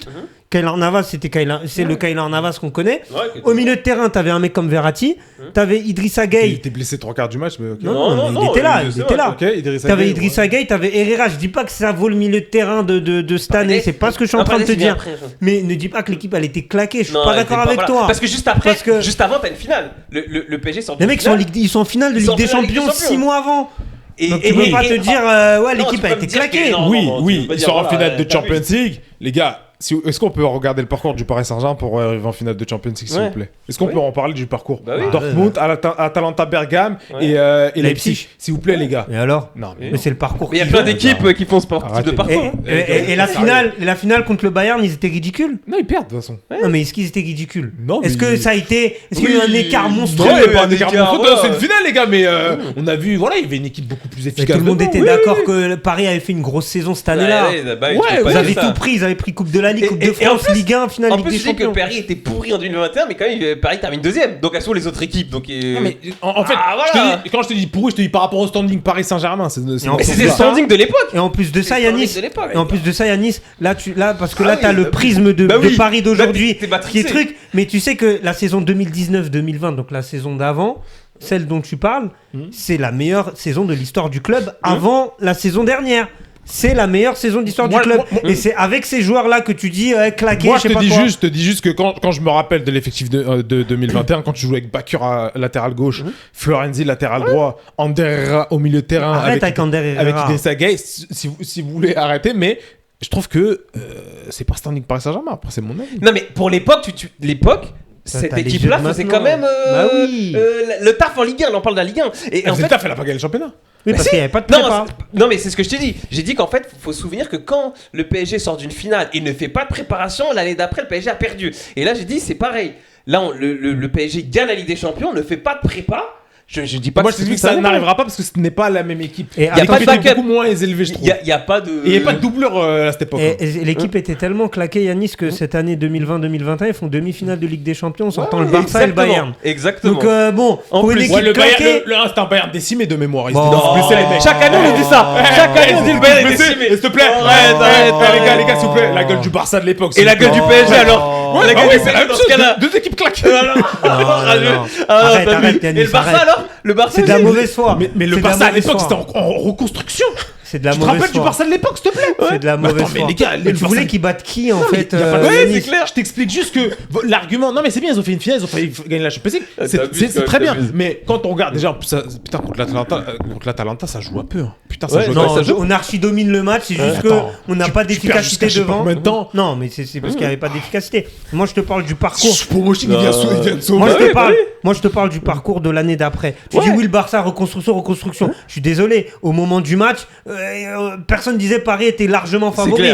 Keylor Navas, c'est le Keylor Navas qu'on connaît. Au milieu de terrain, t'avais un mec comme Verratti. T'avais Idrissa Gueye. Il était blessé 3/4 du match, mais ok. Non, il était là. T'avais Idrissa Gueye, t'avais Herrera. Je dis pas que ça vaut le milieu de terrain de cette année. C'est pas ce que je suis en train de te dire. Mais ne dis pas que l'équipe elle était claquée. Je suis pas d'accord avec toi. Parce que juste avant, t'as une finale. Le PSG sort. Les mecs ils sont en finale de Ligue des Champions 6 mois avant. Donc tu peux pas te dire l'équipe a été claquée. Oui, ils sont en finale de Champions League. Les gars, est-ce qu'on peut regarder le parcours du Paris Saint-Germain pour arriver en finale de Champions League, s'il vous plaît? Est-ce qu'on peut en parler du parcours? Dortmund, Atalanta Bergame et Leipzig, s'il vous plaît, les gars. Et alors? Non, mais c'est le parcours. Il y a plein d'équipes qui font ce type de parcours. Et la finale contre le Bayern, ils étaient ridicules. Non, ils perdent de toute façon. Non, mais est-ce qu'ils étaient ridicules? Non. Est-ce que ça a été? Est-ce qu'il y a eu un écart monstrueux? Non, il n'y a pas un écart monstrueux. C'est une finale, les gars, mais on a vu, voilà, il y avait une équipe beaucoup plus efficace. Tout le monde était d'accord que Paris avait fait une grosse saison cette année-là. Ils avaient tout pris, ils avaient pris Coupe de la Ligue, Coupe de France, Ligue 1, finale Ligue des Champions. En plus, je dis que Paris était pourri en 2021, mais quand même, Paris termine 2ème. Donc, elles sont les autres équipes. Donc, non, mais en fait, quand je te dis pourri, je te dis par rapport au standing Paris Saint-Germain. C'est le standing de l'époque. Et en plus de ça, Yanis, là, parce que là, t'as le prisme de Paris d'aujourd'hui qui est truc. Mais tu sais que la saison 2019-2020, donc la saison d'avant, celle dont tu parles, c'est la meilleure saison de l'histoire du club avant la saison dernière. C'est la meilleure saison d'histoire du club. Et c'est avec ces joueurs-là que tu dis claquer. Moi, je te dis juste que quand je me rappelle de l'effectif de 2021, quand tu jouais avec Bakker à latéral gauche, Florenzi latéral droit, Ander Herrera au milieu de terrain. Arrête avec Ander Herrera. Avec Idrissa Gueye, si vous voulez arrêter, mais je trouve que c'est pas standing Paris Saint-Germain. Après, c'est mon avis. Non, mais pour l'époque, cette équipe-là faisait quand même le taf en Ligue 1. On parle de la Ligue 1. Et en fait, le taf, elle a pas gagné le championnat. Oui, parce qu'il n'y avait pas de prépa. Non, mais c'est ce que je t'ai dit. J'ai dit qu'en fait, il faut se souvenir que quand le PSG sort d'une finale et ne fait pas de préparation, l'année d'après, le PSG a perdu. Et là, j'ai dit, c'est pareil. Là, le PSG gagne la Ligue des Champions, ne fait pas de prépa. Je dis pas moi, je te dis que ça n'arrivera pas parce que ce n'est pas la même équipe. Il y a pas de backup. Beaucoup moins élevé, je trouve. Il y a pas de. Et il n'y a pas de doubleur à cette époque. Et l'équipe était tellement claquée, Yanis, que cette année 2020-2021, ils font demi-finale de Ligue des Champions en sortant le Barça et le Bayern. Exactement. Donc bon, pour une équipe claquée. Le 1, c'était un Bayern décimé de mémoire. Chaque année, on dit ça. Chaque année, on dit le Bayern est décimé. S'il te plaît, arrête, les gars, s'il vous plaît. La gueule du Barça de l'époque. Et la gueule du PSG alors. La gueule du PSG dans ce cas-là. Deux équipes claquées. Arrête, Yanis. Et le Barça alors? Le Barça, c'est de la mauvaise foi. Mais le Barça à l'époque, c'était en reconstruction. C'est de la mauvaise foi. Tu te rappelles du Barça de l'époque, s'il te plaît? C'est de la mauvaise foi. Mais les gars, tu voulais qu'ils battent qui en fait? C'est clair. Je t'explique juste que l'argument. Non, mais c'est bien, ils ont fait une finale, ils ont failli gagner la Champions League. C'est très bien. Mais quand on regarde déjà, putain, contre l'Atalanta, ça joue un peu. Putain, ça joue. On archi-domine le match, c'est juste qu'on n'a pas d'efficacité devant. Non, mais c'est parce qu'il n'y avait pas d'efficacité. Moi, je te parle du parcours. il vient de sauver. Moi, je te parle du parcours de l'année d'après. Tu dis oui, le Barça, reconstruction. Je suis désolé. Au moment du match, personne disait Paris était largement favori.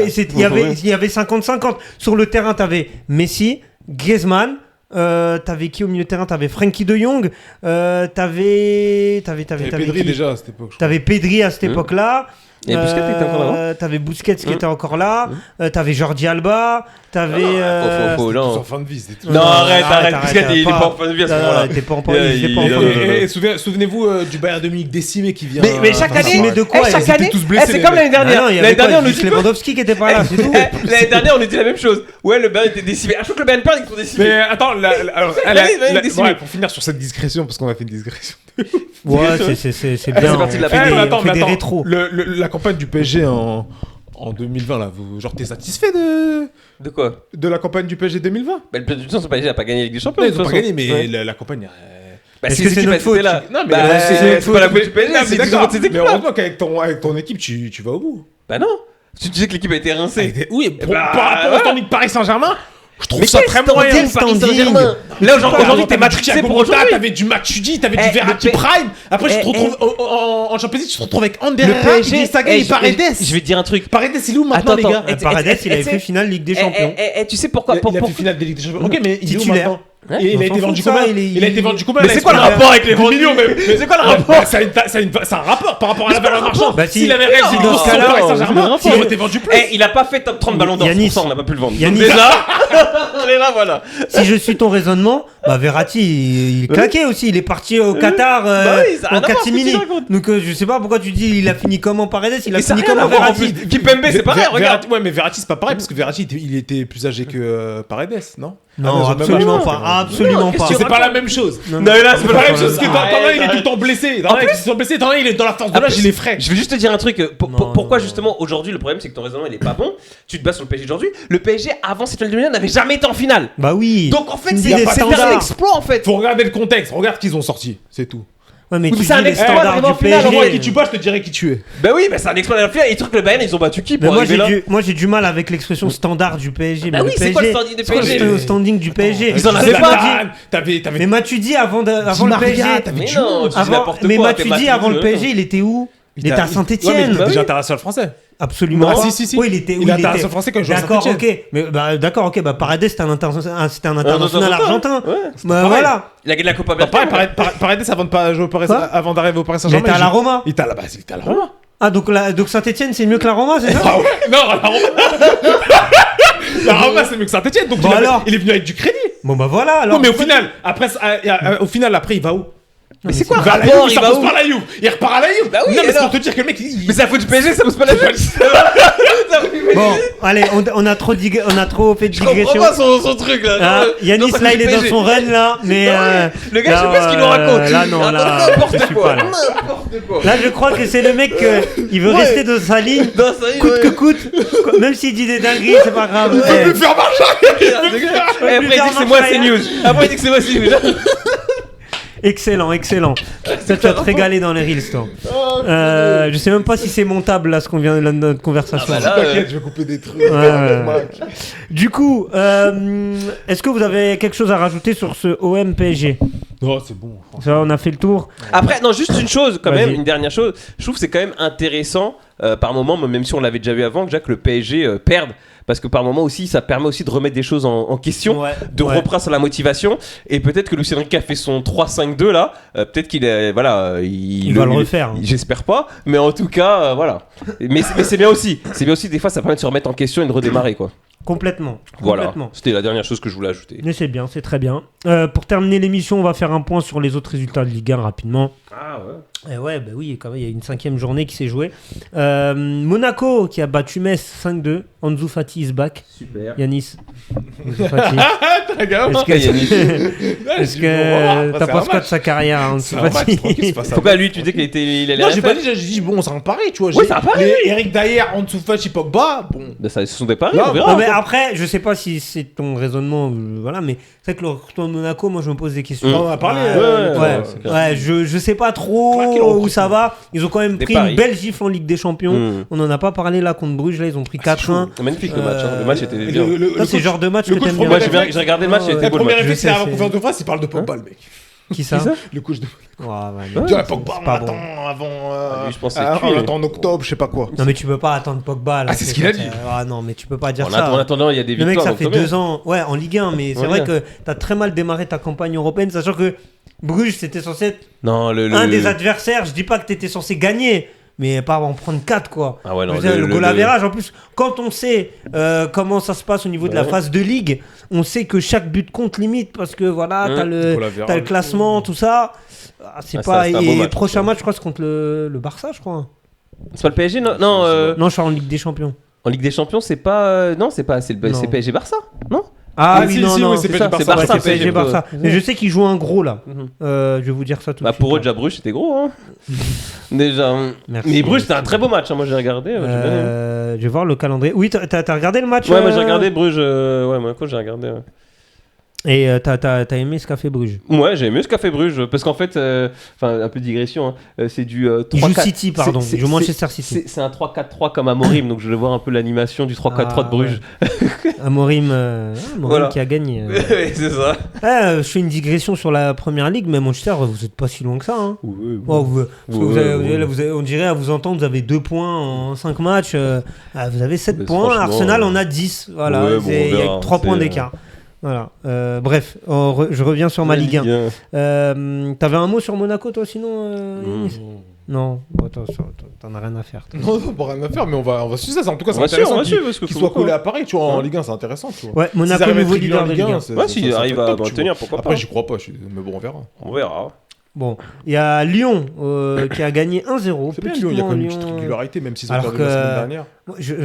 C'est clair. Il y avait 50-50. Sur le terrain, t'avais Messi, Griezmann. T'avais qui au milieu de terrain? T'avais Frenkie de Jong. T'avais Pedri déjà à cette époque. T'avais Pedri à cette époque-là. Et Busquets qui était encore là. T'avais Busquets qui était encore là. T'avais Jordi Alba. T'avais. Tous en fin de vie. Non, arrête. Busquets, il est pas en fin de vie à ce moment-là. Il était pas en fin de vie. Et souvenez-vous du Bayern de Munich décimé qui vient. Mais chaque année, de quoi? Chaque année, c'est comme l'année dernière. L'année dernière, on nous dit Lewandowski qui était pas là, c'est tout. L'année dernière, on nous dit la même chose. Ouais, le Bayern était décimé. À chaque fois que le Bayern perd, ils sont décimés. Mais attends, pour finir sur cette discrétion, parce qu'on a fait une discrétion. Ouais, c'est bien. C'est parti de la on fait des rétros. La campagne du PSG en 2020 là, genre t'es satisfait de quoi? De la campagne du PSG 2020? Le PSG n'a pas gagné la Ligue des Champions. Ils ont pas gagné, mais la campagne. Est-ce que c'est notre faute là? Non, mais c'est pas la faute du PSG. C'est d'accord. Mais heureusement qu'avec ton équipe, tu vas au bout. Bah non. Tu disais que l'équipe a été rincée. Oui, par rapport au standing Paris Saint-Germain, je trouve mais ça très moyen. Paris Saint-Germain. Là aujourd'hui t'es Matuidi pour aujourd'hui. T'avais du Matuidi, t'avais du Verratti Prime. Après tu te retrouves en Champions League, tu te retrouves avec Ander Saga et Paredes. Je vais te dire un truc. Paredes il est où maintenant les gars? Paredes il avait fait finale Ligue des Champions. Tu sais pourquoi? Il a fait finale de Ligue des Champions. Ok, mais il est où titulaire. maintenant? Et il a été vendu combien? Il a été vendu combien? Mais c'est quoi le rapport avec les millions? Mais c'est quoi le rapport? C'est un rapport par rapport à la valeur marchande. S'il avait réalisé une grosse somme Paris Saint-Germain, il aurait été vendu plus. Il a pas fait top 30 ballons d'or. On n'a pas pu le vendre. Déjà, on est là, voilà. Si je suis ton raisonnement, Verratti il claquait aussi. Il est parti au Qatar en catimini. Donc je sais pas pourquoi tu dis il a fini comment Paredes, il a fini comment Verratti. Kimpembe c'est pareil, regarde. Ouais, mais Verratti c'est pas pareil parce que Verratti il était plus âgé que Paredes, non? Non, absolument pas. Absolument pas. C'est pas la même chose. Non, là, c'est pas la même chose. Parce que t'en as, il est tout le temps blessé. T'en as, il est dans la force de l'âge, il est frais. Je vais juste te dire un truc. Pourquoi justement aujourd'hui le problème c'est que ton raisonnement il est pas bon. Tu te bases sur le PSG d'aujourd'hui. Le PSG avant cette finale de Milan n'avait jamais été en finale. Bah oui. Donc en fait c'est un exploit en fait. Faut regarder le contexte. Regarde qu'ils ont sorti. C'est tout. Ouais, mais c'est un exploit standard du PSG. Moi, qui tu bats, je te dirais qui tu es. Bah oui, c'est un exploit de la finale. Et truc que le Bayern ils ont battu qui pour arriver là? Moi j'ai du mal avec l'expression standard du PSG. Bah oui, c'est quoi le standing du PSG? Le standing du PSG. Ils en avaient pas. Mais Matuidi avant le PSG. Mais non, tu dis n'importe quoi. Mais Matuidi avant le PSG, il était où? Il était à Saint-Etienne. Ouais, mais il était déjà international français. Absolument pas. Si. Oui, il était international français quand il jouait à D'accord, Saint-Etienne. ok. Mais d'accord, ok. Paredes c'était un international argentin. Bah voilà. Il a gagné la Copa América. Paredes avant de pas jouer avant d'arriver au Paris Saint-Germain. Il était à la Roma. Il était à la Roma. Ah donc Saint-Etienne c'est mieux que la Roma, c'est ça? Ah ouais. Non, la Roma. La Roma c'est mieux que Saint-Etienne. Donc il est venu avec du crédit. Bon bah voilà. Alors. Non mais au final après il va où? Mais c'est quoi il va à la Juve, ça pose pas la Juve. Il repart à la Juve. Bah oui, non mais c'est pour te dire que le mec mais ça fout du PSG, ça pose pas la Juve. Bon, allez, on a trop fait de digression. Je comprends pas son truc là. Yanis là il est dans son run là, mais le gars je sais pas ce qu'il nous raconte. Là non, là n'importe quoi. Là je crois que c'est le mec il veut rester dans sa ligne coûte que coûte, même s'il dit des dingueries, c'est pas grave. Il peut plus faire marche. Après il dit que c'est moi CNews. Après il dit que c'est moi CNews. Excellent. Ça tu vas te régaler dans les reels, toi. Je sais même pas si c'est montable là ce qu'on vient de notre conversation. T'inquiète, je vais couper des trucs. Du coup, est-ce que vous avez quelque chose à rajouter sur ce OM PSG? Non, c'est bon. Ça, on a fait le tour. Après, non, juste une chose quand même, une dernière chose. Je trouve que c'est quand même intéressant par moment, même si on l'avait déjà vu avant, que le PSG perde. Parce que par moment aussi, ça permet aussi de remettre des choses en question, de reprendre sur la motivation. Et peut-être que Luis Enrique a fait son 3-5-2 là. Peut-être qu'il est, il va le refaire. J'espère pas. Mais en tout cas, voilà. Mais c'est bien aussi. C'est bien aussi, des fois, ça permet de se remettre en question et de redémarrer, quoi. Complètement. Voilà. C'était la dernière chose que je voulais ajouter. Mais c'est bien, c'est très bien. Pour terminer l'émission, on va faire un point sur les autres résultats de Ligue 1 rapidement. Ah ouais. Et ouais, bah oui, quand même, il y a une 5e journée qui s'est jouée. Monaco qui a battu Metz 5-2. Ansu Fati is back. Super. Yanis. Ansu Fati. Est-ce que t'as pas quoi de sa carrière, Ansu Fati? Pourquoi lui, tu dis qu'il était. Non, j'ai pas dit, j'ai dit bon, c'est un pari, tu vois. Oui, c'est un pari. Eric Dyer, Ansu Fati, Pogba, bon. Bah, ça, ce sont des paris, on verra. Non, mais après, je sais pas si c'est ton raisonnement, voilà, mais c'est vrai que le retour de Monaco, moi je me pose des questions. On en a parlé. Ouais, je sais pas trop où ça va. Ils ont quand même pris une belle gifle en Ligue des Champions. On en a pas parlé là contre Bruges, là ils ont pris 4-1. Magnifique le match, le match était bien. C'est le genre de match que t'aimes bien. Moi j'ai regardé le match, il était beau le match. La première réflexe, c'est avant conférence de presse, il parle de Pogba, le mec. Qui ça? Le coach de. Pogba, on attend avant. Je pense on attend en octobre, je sais pas quoi. Non, mais tu peux pas attendre Pogba là. Ah, c'est ce qu'il a dit. Ah non, mais tu peux pas dire ça. En attendant, il y a des victoires. Le mec, ça fait 2 ans. Ouais, en Ligue 1, mais c'est vrai que t'as très mal démarré ta campagne européenne, sachant que Bruges, c'était censé être un des adversaires. Je dis pas que t'étais censé gagner, mais pas en prendre 4 quoi. Ah ouais, non, le goal average, en plus, quand on sait comment ça se passe au niveau de la phase de ligue, on sait que chaque but compte limite parce que voilà, t'as le classement, tout ça. C'est pas. Et le prochain match, je crois, c'est contre le Barça, je crois. C'est pas le PSG, non. Non, je suis en Ligue des Champions. En Ligue des Champions, c'est pas. Non, c'est PSG Barça, non? Ah oui, non, c'est PSG Barça. Mais je sais qu'ils jouent un gros là. Je vais vous dire ça tout de suite. Pour eux, déjà Bruges, c'était gros. Hein. Déjà. Mais Bruges, c'était un très beau match. Moi, j'ai regardé. Je vais voir le calendrier. Oui, t'as regardé le match? Ouais, moi j'ai regardé Bruges. Ouais, moi, j'ai regardé. Et t'as aimé ce qu'a fait Bruges? Ouais, j'ai aimé ce qu'a fait Bruges parce qu'en fait, un peu de digression, c'est du 3-4. Il joue City, pardon. Il joue Manchester City. C'est un 3-4-3 comme Amorim, donc je vais voir un peu l'animation du 3-4-3 de Bruges. Ouais. Amorim, voilà. Qui a gagné. Oui, c'est ça. Je fais une digression sur la première ligue, mais Manchester, vous êtes pas si loin que ça. Hein. Oui. On dirait à vous entendre, vous avez 2 points en 5 matchs. Vous avez 7 points. Arsenal en a 10. Voilà, il y a 3 points d'écart. Voilà. Bref, je reviens sur ma Ligue 1. T'avais un mot sur Monaco, toi, sinon Non. Bon, t'en as rien à faire. Non, pas rien à faire, mais on va suivre ça. En tout cas, c'est intéressant qu'il soit collé à Paris. Tu vois, en Ligue 1, c'est intéressant. Tu vois. Ouais, Monaco, nouveau leader de Ligue 1. Ouais, s'il arrive à maintenir, pourquoi pas. Après, j'y crois pas. Mais bon, on verra. On verra. Bon, il y a Lyon qui a gagné 1-0. C'est bien Lyon, il y a quand même une petite régularité, même s'ils ont perdu la semaine dernière.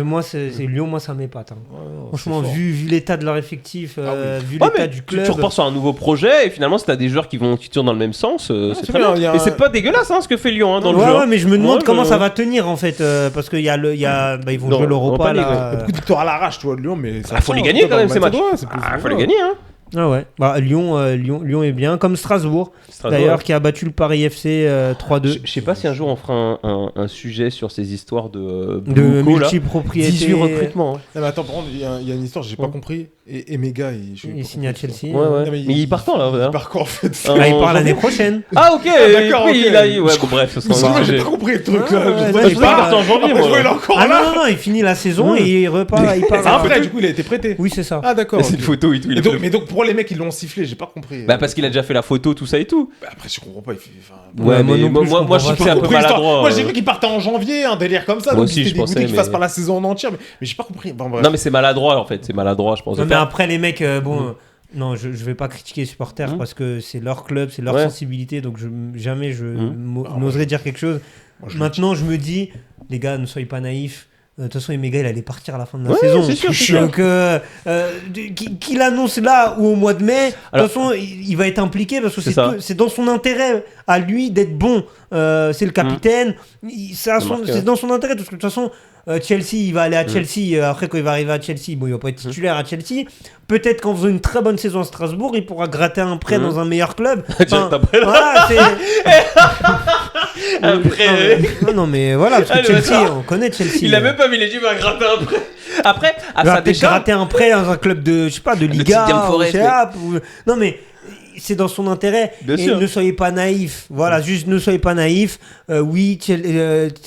Moi, c'est Lyon, moi, ça m'épate. Hein. Ouais, franchement, vu l'état de leur effectif, vu l'état du club. Tu repars sur un nouveau projet et finalement, si t'as des joueurs qui tournent dans le même sens, c'est très bien. Et c'est pas dégueulasse ce que fait Lyon dans le jeu. Ouais, mais je me demande comment ça va tenir en fait, parce qu'il y a ils vont jouer l'Europa là. Il y a beaucoup de victoires à l'arrache, tu vois, de Lyon, mais ça faut les gagner quand même ces matchs. Faut les gagner, hein. Ah ouais, Lyon est bien, comme Strasbourg d'ailleurs, qui a battu le Paris FC 3-2. Je sais pas si un jour on fera un sujet sur ces histoires de multipropriété. 18 recrutements. Non, mais attends, par contre, il y a une histoire, j'ai pas compris. Et Mega, il signe à Chelsea. Ouais. Mais il part quand là? Il part quand en fait? Il part l'année prochaine. Ah ok, d'accord. Bref, ce sera un sujet. J'ai pas compris le truc là. Il part en janvier. Il est encore là. Non, il finit la saison et il repart. Après, du coup, il a été prêté. Oui, c'est ça. Ah d'accord. C'est une photo et tout. Mais donc, pourquoi les mecs ils l'ont sifflé? J'ai pas compris. Bah parce qu'il a déjà fait la photo, tout ça et tout. Après, je comprends pas. Ouais, mais moi je suis un peu maladroit. Moi j'ai cru qu'il partait en janvier, un délire comme ça. Moi donc aussi, je pensais qu'il fasse par la saison en entière. Mais j'ai pas compris. Non, mais c'est maladroit en fait. C'est maladroit, je pense. Mais après, les mecs, non, je vais pas critiquer les supporters parce que c'est leur club, c'est leur sensibilité, donc jamais je n'oserais dire quelque chose. Maintenant, je me dis, les gars, ne soyez pas naïfs. De toute façon, Emega, il allait partir à la fin de la saison. C'est sûr. Donc, qu'il annonce là ou au mois de mai, de toute façon, il va être impliqué parce que c'est dans son intérêt à lui d'être bon. C'est le capitaine. C'est dans son intérêt parce que de toute façon, Chelsea, il va aller à Chelsea. Après, quand il va arriver à Chelsea, bon, il va pas être titulaire à Chelsea. Peut-être qu'en faisant une très bonne saison à Strasbourg, il pourra gratter un prêt dans un meilleur club. Voilà, non, mais voilà, parce que Chelsea, on connaît Chelsea. Il a même pas mis les yeux à gratter un prêt. Après, à sa décharge, gratter un prêt dans un club de, je sais pas, de Liga. Non, mais c'est dans son intérêt. Bien sûr. Ne soyez pas naïfs. Voilà, juste ne soyez pas naïfs. Oui,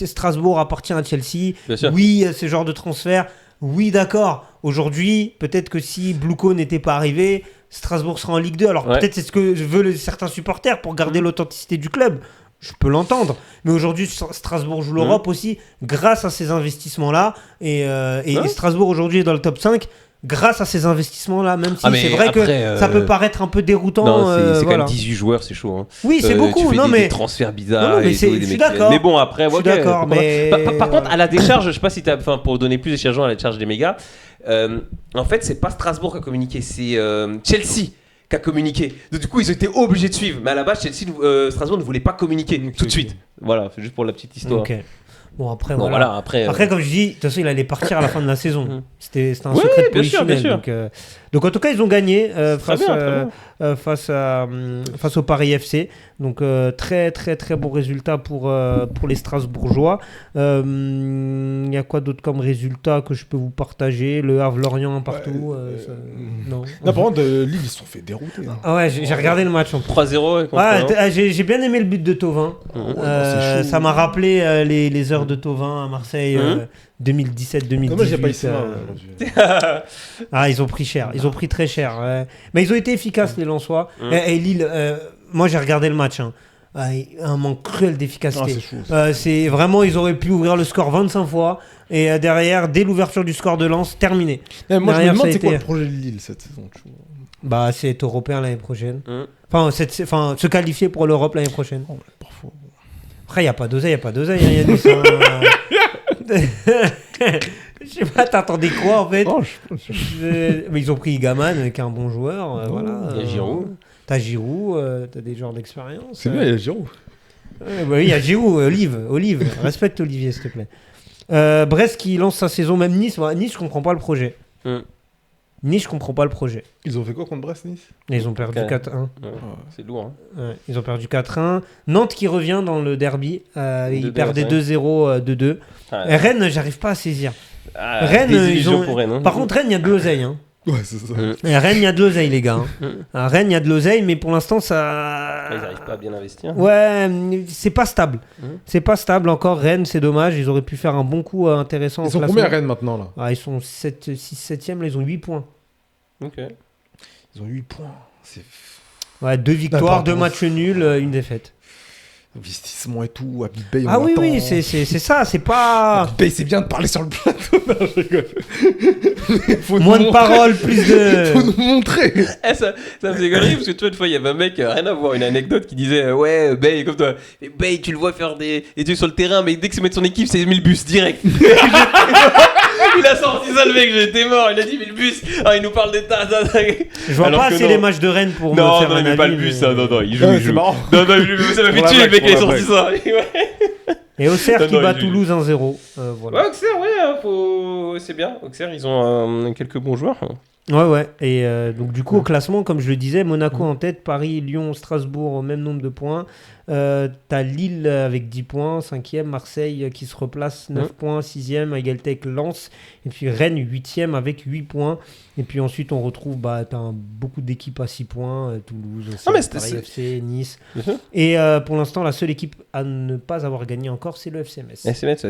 Strasbourg appartient à Chelsea. Oui, ce genre de transfert. Oui, d'accord. Aujourd'hui, peut-être que si Bluco n'était pas arrivé, Strasbourg sera en Ligue 2. Alors peut-être c'est ce que veulent certains supporters pour garder l'authenticité du club. Je peux l'entendre. Mais aujourd'hui, Strasbourg joue l'Europe aussi grâce à ces investissements-là. Et Strasbourg aujourd'hui est dans le top 5 grâce à ces investissements-là. Même si c'est vrai que ça peut paraître un peu déroutant. Non, c'est quand même 18 joueurs, c'est chaud. Hein. Oui, c'est beaucoup. Tu fais des transferts bizarres. Je suis d'accord. Mais bon, après, je suis d'accord. Mais... Par contre, à la décharge, je sais pas si tu as. Enfin, pour donner plus d'échanges à la décharge des mégas, en fait, c'est pas Strasbourg qui a communiqué, c'est Chelsea qui a communiqué. Donc, du coup, ils ont été obligés de suivre. Mais à la base, Strasbourg ne voulait pas communiquer tout de suite. Voilà, c'est juste pour la petite histoire. Bon, après, après, comme je dis, de toute façon, il allait partir à la fin de la saison. C'était un secret de polichinelle. Donc, en tout cas, ils ont gagné face au Paris FC. Donc, très, très, très bon résultat pour les Strasbourgeois. Il y a quoi d'autre comme résultat que je peux vous partager? Le Havre-Lorient partout Non, par contre, Lille, ils se sont fait dérouter. Ah ouais, j'ai regardé le match. 3-0. J'ai bien aimé le but de Thauvin. Ça m'a rappelé les heures de Thauvin à Marseille 2017-2018. Moi, j'ai pas ici. Ils ont pris cher. Ils ont pris très cher. Mais ils ont été efficaces, les Lensois. Et Lille, moi, j'ai regardé le match. Un manque cruel d'efficacité. C'est vraiment, ils auraient pu ouvrir le score 25 fois. Et derrière, dès l'ouverture du score de Lens, terminé. Moi, je me demande, c'est quoi le projet de Lille cette saison? C'est être européen l'année prochaine. Se qualifier pour l'Europe l'année prochaine. Parfois. Après, il n'y a pas d'oseille, Yannis. Je sais pas, t'attendais quoi en fait? Mais ils ont pris Gaman, qui est un bon joueur. Il y a Giroud. T'as Giroud, t'as des joueurs d'expérience. C'est bien, il y a Giroud. Oui, il y a Giroud, Olive. Respecte Olivier, s'il te plaît. Brest qui lance sa saison, même Nice. Nice, je comprends pas le projet. Nice, je comprends pas le projet. Ils ont fait quoi contre Brest, Nice ? Ils ont perdu 4-1. C'est lourd. Ouais, ils ont perdu 4-1. Nantes qui revient dans le derby. Ils perdaient 2-0, 2-2. Rennes, j'arrive pas à saisir. Rennes, ils ont... pour Rennes. Par contre, Rennes, il y a de l'oseille. Ouais, c'est ça. Rennes, il y a de l'oseille, les gars. Rennes, il y a de l'oseille, mais pour l'instant, ça... Ils n'arrivent pas à bien investir. Ouais, c'est pas stable. C'est pas stable encore. Rennes, c'est dommage. Ils auraient pu faire un bon coup intéressant. Ils sont combien Rennes maintenant là ? Ils sont 6-7e, là, ils ont 8 points. Ok. Ils ont 8 points. C'est... Ouais, 2 victoires, 2 matchs nuls, 1 défaite. Investissement et tout, Abibay. Ah oui, oui, c'est ça, c'est pas. Abibay, c'est bien de parler sur le plateau. Non, je rigole. Moins de paroles, plus de. Faut nous montrer. Ça me faisait galerie parce que tu vois, une fois, il y avait un mec, rien à voir, une anecdote qui disait ouais, Bay, comme toi, Bay, tu le vois faire des études sur le terrain, mais dès que c'est mettre son équipe, c'est 1000 bus direct. Il a sorti ça, le mec, j'étais mort. Il a dit, mais le bus, il nous parle des tas. Je vois pas assez les matchs de Rennes pour me faire un avis. Non, il met pas le bus, mais... non, il joue. C'est marrant. Non, ça m'a fait tuer, le mec, il a sorti ça. Et Auxerre qui bat Toulouse 1-0. Voilà. Ouais, Auxerre, c'est bien. Auxerre, ils ont quelques bons joueurs. Ouais. Et donc, du coup, au classement, comme je le disais, Monaco en tête, Paris, Lyon, Strasbourg au même nombre de points. T'as Lille avec 10 points, 5e, Marseille qui se replace 9 points, 6e, à égalité avec Lens, et puis Rennes 8e avec 8 points. Et puis ensuite, on retrouve beaucoup d'équipes à 6 points, Toulouse, Paris FC, Nice. Et pour l'instant, la seule équipe à ne pas avoir gagné encore, c'est le FC Metz. FC Metz,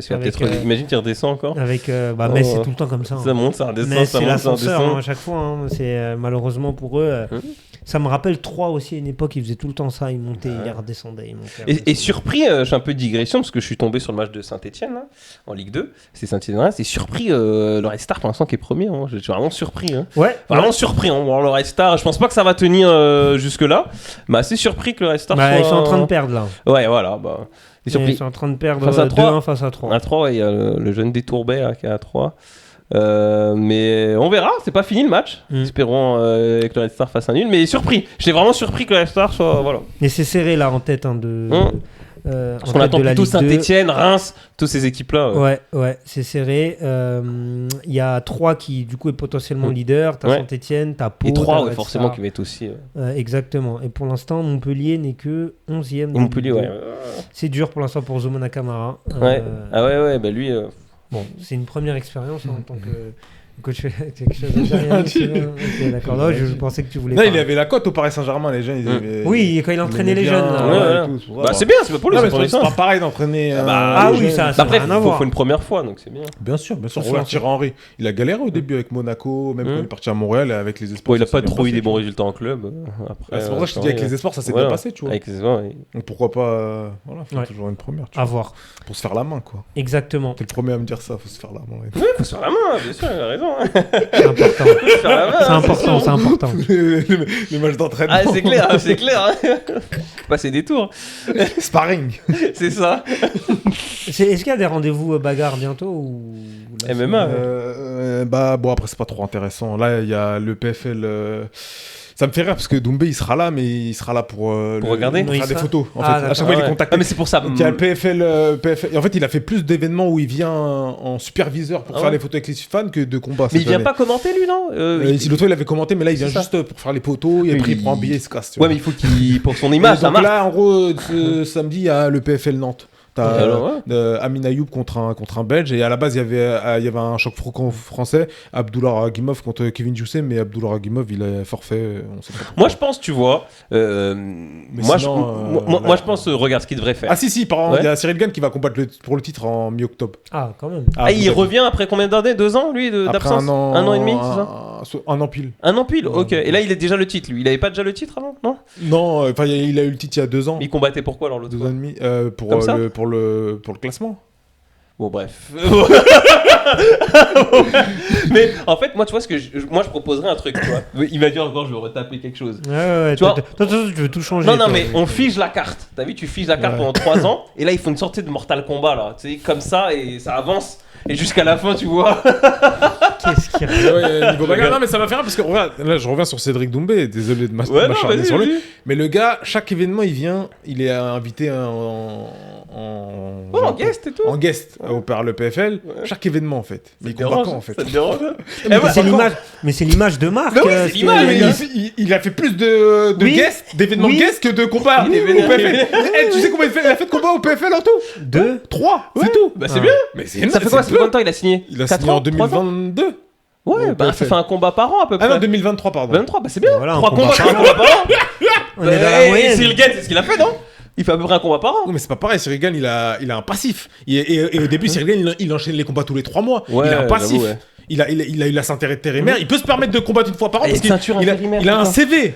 imagine, tu redescends encore. Avec Metz, c'est tout le temps comme ça. Ça monte, ça redescend, Metz, ça c'est monte, l'ascenseur ça redescend. à chaque fois. C'est malheureusement pour eux. Ça me rappelle 3 aussi à une époque, ils faisaient tout le temps ça, ils montaient, ils redescendaient. Et surpris, je suis un peu de digression parce que je suis tombé sur le match de Saint-Etienne en Ligue 2. C'est Saint-Etienne, c'est surpris le Red Star pour l'instant qui est premier. Je suis vraiment surpris. Ouais, vraiment surpris. Bon, le Red Star, je pense pas que ça va tenir jusque-là, mais assez surpris que le Red Star soit... Ils sont en train de perdre là. Ouais, voilà. Ils sont en train de perdre face à 2-1 face à 3. À 3, il y a le jeune Détourbet qui est à 3. Mais on verra, c'est pas fini le match. Espérons que le Red Star fasse un nul. Mais surpris, j'étais vraiment surpris que le Red Star soit. Voilà. Mais c'est serré là en tête parce qu'on attend plutôt Saint-Etienne, Reims, toutes ces équipes-là. Ouais, c'est serré. Il y a 3 qui du coup est potentiellement leader. T'as Saint-Etienne, t'as Pau. Et 3, forcément, qui va être aussi. Exactement. Et pour l'instant, Montpellier n'est que 11e. Montpellier, ouais. C'est dur pour l'instant pour Zoumana Camara. Lui. Bon, c'est une première expérience en tant que coach. Quelque chose à dire. Ok, d'accord. Non, je pensais que tu voulais. Non, il avait la cote au Paris Saint-Germain, les jeunes. Oui, quand il entraînait les jeunes. C'est bien, c'est pas pour les c'est pas pareil d'entraîner. Ça. Après, il faut une première fois, donc c'est bien. Bien sûr. Roland Thierry Henry, il a galéré au début avec Monaco, même quand il est parti à Montréal avec les espoirs. Il a pas trop eu des bons résultats en club. C'est pour ça que je te dis avec les espoirs, ça s'est bien passé, tu vois. Avec les espoirs, donc pourquoi pas faire toujours une première. À voir. Pour se faire la main, quoi. Exactement. T'es le premier à me dire ça, faut se faire la main. Oui, faut se faire la main, bien sûr, il a raison. C'est important. Les matchs d'entraînement. Ah, c'est clair. Passer des tours. Sparring. C'est ça. Est-ce qu'il y a des rendez-vous bagarre bientôt ou MMA Bon, après, c'est pas trop intéressant. Là, il y a le PFL. Ça me fait rire parce que Doumbé il sera là, mais il sera là pour regarder, pour faire des photos. En fait, à chaque fois il est contacté. Mais c'est pour ça. Il y a le PFL. Et en fait, il a fait plus d'événements où il vient en superviseur pour faire les photos avec les fans que de combats. Mais il vient pas commenter lui, non L'autre fois il avait commenté, mais là il vient juste pour faire les photos. Et après il prend un billet, il se casse. Ouais, mais il faut qu'il pour son image. Donc là, en gros, ce samedi il y a le PFL Nantes. Amin Ayoub contre un Belge, et à la base il y avait un choc franco-français, Abdullah Ragimov contre Kevin Jousset, mais Abdullah Ragimov il est forfait, on sait pas pourquoi. Moi je pense, tu vois, moi je pense, regarde ce qu'il devrait faire. Ah si, par exemple, il y a Cyril Gane qui va combattre pour le titre en mi-octobre. Ah, quand même. Il revient après combien d'années? 2 ans lui d'absence? Un an et demi, c'est ça? Un an pile. Un an pile, ok. Et là il a déjà le titre, lui. Il avait pas déjà le titre avant? Non, enfin il a eu le titre il y a 2 ans. Il combattait pourquoi alors l'autre 2 ans et demi pour le classement. Bon bref. Mais en fait moi tu vois moi je proposerais un truc, tu vois. Il m'a dit encore je veux retaper quelque chose. Ouais, tu vois, toi, tu veux tout changer. Non mais on fige la carte. T'as vu, tu figes la carte pendant 3 ans et là ils font une sortie de Mortal Kombat là, tu sais, comme ça, et ça avance et jusqu'à la fin tu vois. Qu'est-ce qu'il niveau bagarre. Non, mais ça m'a fait rire parce que regarde, là, je reviens sur Cédric Doumbé. Désolé de m'acharner sur lui. Mais le gars, chaque événement, il vient, il est invité en guest et tout. En guest au par le PFL. Chaque événement, en fait. Mais il combat pas, en fait. Ça te dérange. Mais c'est l'image de marque. C'est l'image. Il a fait plus de guests, d'événements guests que de combats au PFL. Tu sais combien il a fait de combats au PFL en tout 2, 3, c'est tout. Bah c'est bien. Mais c'est Ça fait quoi? Ça fait combien de temps il a signé? Il a signé en 2022. Ouais, bah ça fait un combat par an à peu près. Ah non, 2023, pardon. 23, bah c'est bien. Voilà, 3 combats par an. On est dans la moyenne. Cyril Gane, c'est ce qu'il a fait, non? Il fait à peu près un combat par an. Non, mais c'est pas pareil. Cyril Gane, il a un passif. Et au début, Cyril Gane, il enchaîne les combats tous les 3 mois. Il a un passif. Il a eu la ceinture intérimaire. Il peut se permettre de combattre une fois par an parce qu'il a un CV.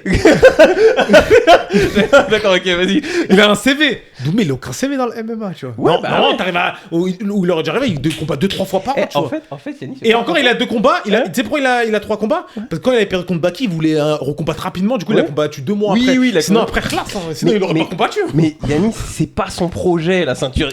D'accord, ok, vas-y. Il a un CV. Doumbé, il a aucun CV dans le MMA, tu vois. Non, t'arrives où il aurait déjà arrivé, il combat 2-3 fois par an, tu vois. En fait, Yannick. Et encore, il a 2 combats. Tu sais pourquoi il a 3 combats? Parce que quand il avait perdu contre Baki, il voulait recombattre rapidement. Du coup, il a combattu 2 mois après. Oui, sinon, après, classe. Sinon, il aurait pas combattu. Mais Yannick, c'est pas son projet, la ceinture.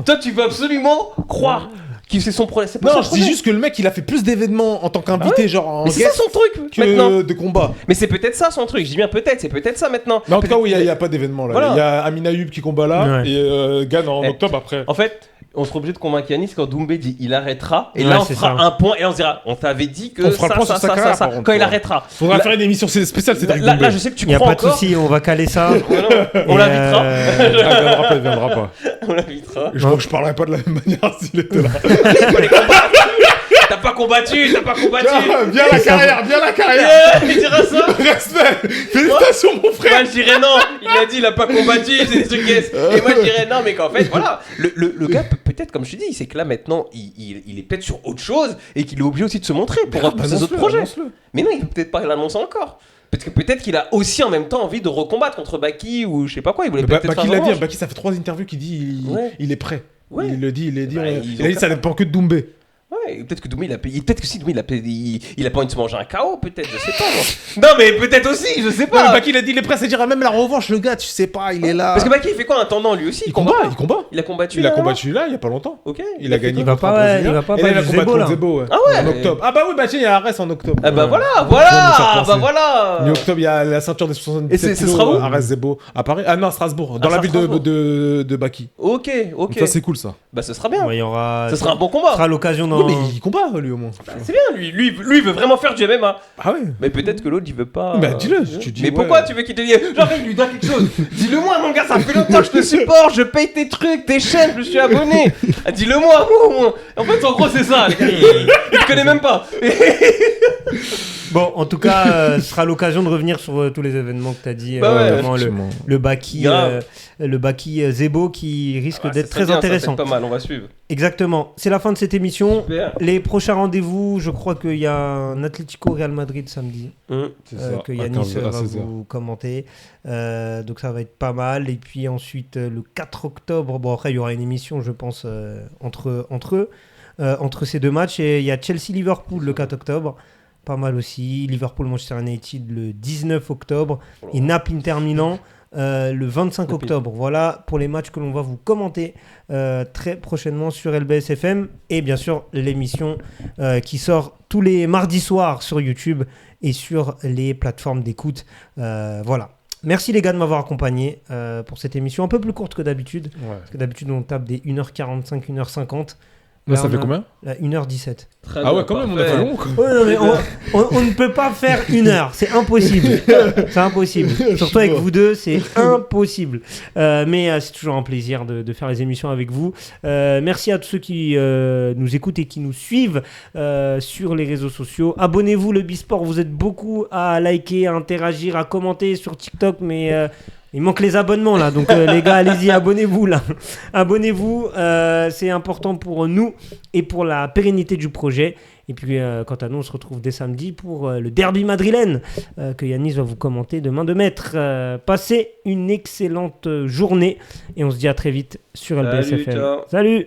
Toi, tu veux absolument croire que c'est son projet. Non, je dis juste que le mec, il a fait plus d'événements en tant qu'invité, genre en guest. C'est ça son truc que de combat. Mais c'est peut-être ça son truc. Je dis bien peut-être, c'est peut-être ça maintenant. Mais en tout cas, oui, il y a pas d'événement là. Voilà. Il y a Amina Ayub qui combat là et Gane en octobre après. En fait, on sera obligé de convaincre Yannis quand Doumbé dit il arrêtera. Et là, on fera un point et là, on se dira on t'avait dit que ça. Quand il arrêtera. Faudra faire une émission spéciale, c'est là, je sais que tu crois encore. Y a pas de souci, on va caler ça. On l'invitera. Il viendra pas. On l'invitera. Je crois que je parlerai pas de la même manière s'il était là. T'as pas combattu. Viens la carrière. Il dira ça. Respect. Félicitations mon frère. Moi je dirais non. Il a dit il a pas combattu, c'est des trucs guess. Et moi je dirais non, mais qu'en fait voilà, le gars peut-être comme je te dis, c'est que là maintenant il est peut-être sur autre chose et qu'il est obligé aussi de se montrer pour ses autres projets. Mais non, il peut peut-être pas l'annoncer encore. Parce que peut-être qu'il a aussi en même temps envie de recombattre contre Baki ou je sais pas quoi. Il voulait peut-être Baki l'a dit. Baki ça fait 3 interviews qu'il dit il est prêt. Il le dit. Il a dit ça dépend que de Doumbé. Ouais, peut-être que Doumbé peut-être que si Doumbé il a pas envie de se manger un KO, peut-être, je sais pas. Non, mais peut-être aussi, je sais pas. Baki il a dit il est prêt, c'est dire même la revanche, le gars, tu sais pas, il est là. Parce que Baki il fait quoi en attendant lui aussi? Il combat. Il a combattu. Il a combattu là, il y a pas longtemps. Ok. Il a gagné. Il va pas combattre Zebo Ah ouais. En octobre. Ah bah oui, bah tiens, il y a Arès en octobre. Ah bah voilà. Mi-octobre, il y a la ceinture des 77 Et ce sera où? Arès Zebo à Paris. Ah non, Strasbourg, dans la ville de Baki. Ok. Ça c'est cool ça. Bah ce sera bien. Il y aura. Ce sera un bon combat. Ce sera l'occasion Oui, mais il combat lui au moins. C'est bien, lui il veut vraiment faire du MMA. Ah ouais. Mais peut-être que l'autre il veut pas. Bah dis-le, tu dis. Mais pourquoi tu veux qu'il te dise genre il lui doit quelque chose? Dis-le-moi mon gars, ça fait longtemps que je te supporte, je paye tes trucs, tes chaînes, je me suis abonné. Dis-le-moi. En fait en gros c'est ça, il te connaît même pas. Bon, en tout cas, ce sera l'occasion de revenir sur tous les événements que tu as dit. Le Baki Zebo qui risque d'être très intéressant. Ça pas mal, on va suivre. Exactement. C'est la fin de cette émission. Super. Les prochains rendez-vous, je crois qu'il y a un Atlético Real Madrid samedi. C'est ça. Que Yannis va vous commenter. Donc ça va être pas mal. Et puis ensuite, le 4 octobre, bon après il y aura une émission, je pense, entre ces deux matchs. Et il y a Chelsea-Liverpool le 4 octobre. Pas mal aussi. Liverpool-Manchester United le 19 octobre. Et Naples-Inter Milan le 25 octobre. Voilà pour les matchs que l'on va vous commenter très prochainement sur LBS FM. Et bien sûr, l'émission qui sort tous les mardis soirs sur YouTube et sur les plateformes d'écoute. Voilà. Merci les gars de m'avoir accompagné pour cette émission un peu plus courte que d'habitude. Ouais. Parce que d'habitude, on tape des 1h45, 1h50. Là, ça fait combien? 1h17. Ah ouais, quand même, on a fait long. Ouais, non, mais on ne peut pas faire 1 heure, c'est impossible. C'est impossible. Surtout avec vous deux, c'est impossible. Mais c'est toujours un plaisir de faire les émissions avec vous. Merci à tous ceux qui nous écoutent et qui nous suivent sur les réseaux sociaux. Abonnez-vous, le Bisport, vous êtes beaucoup à liker, à interagir, à commenter sur TikTok, mais... il manque les abonnements là, donc les gars, allez-y, abonnez-vous là. Abonnez-vous, c'est important pour nous et pour la pérennité du projet. Et puis, quant à nous, on se retrouve dès samedi pour le derby madrilène que Yannis va vous commenter de main de maître. Passez une excellente journée et on se dit à très vite sur LBS FM. Salut.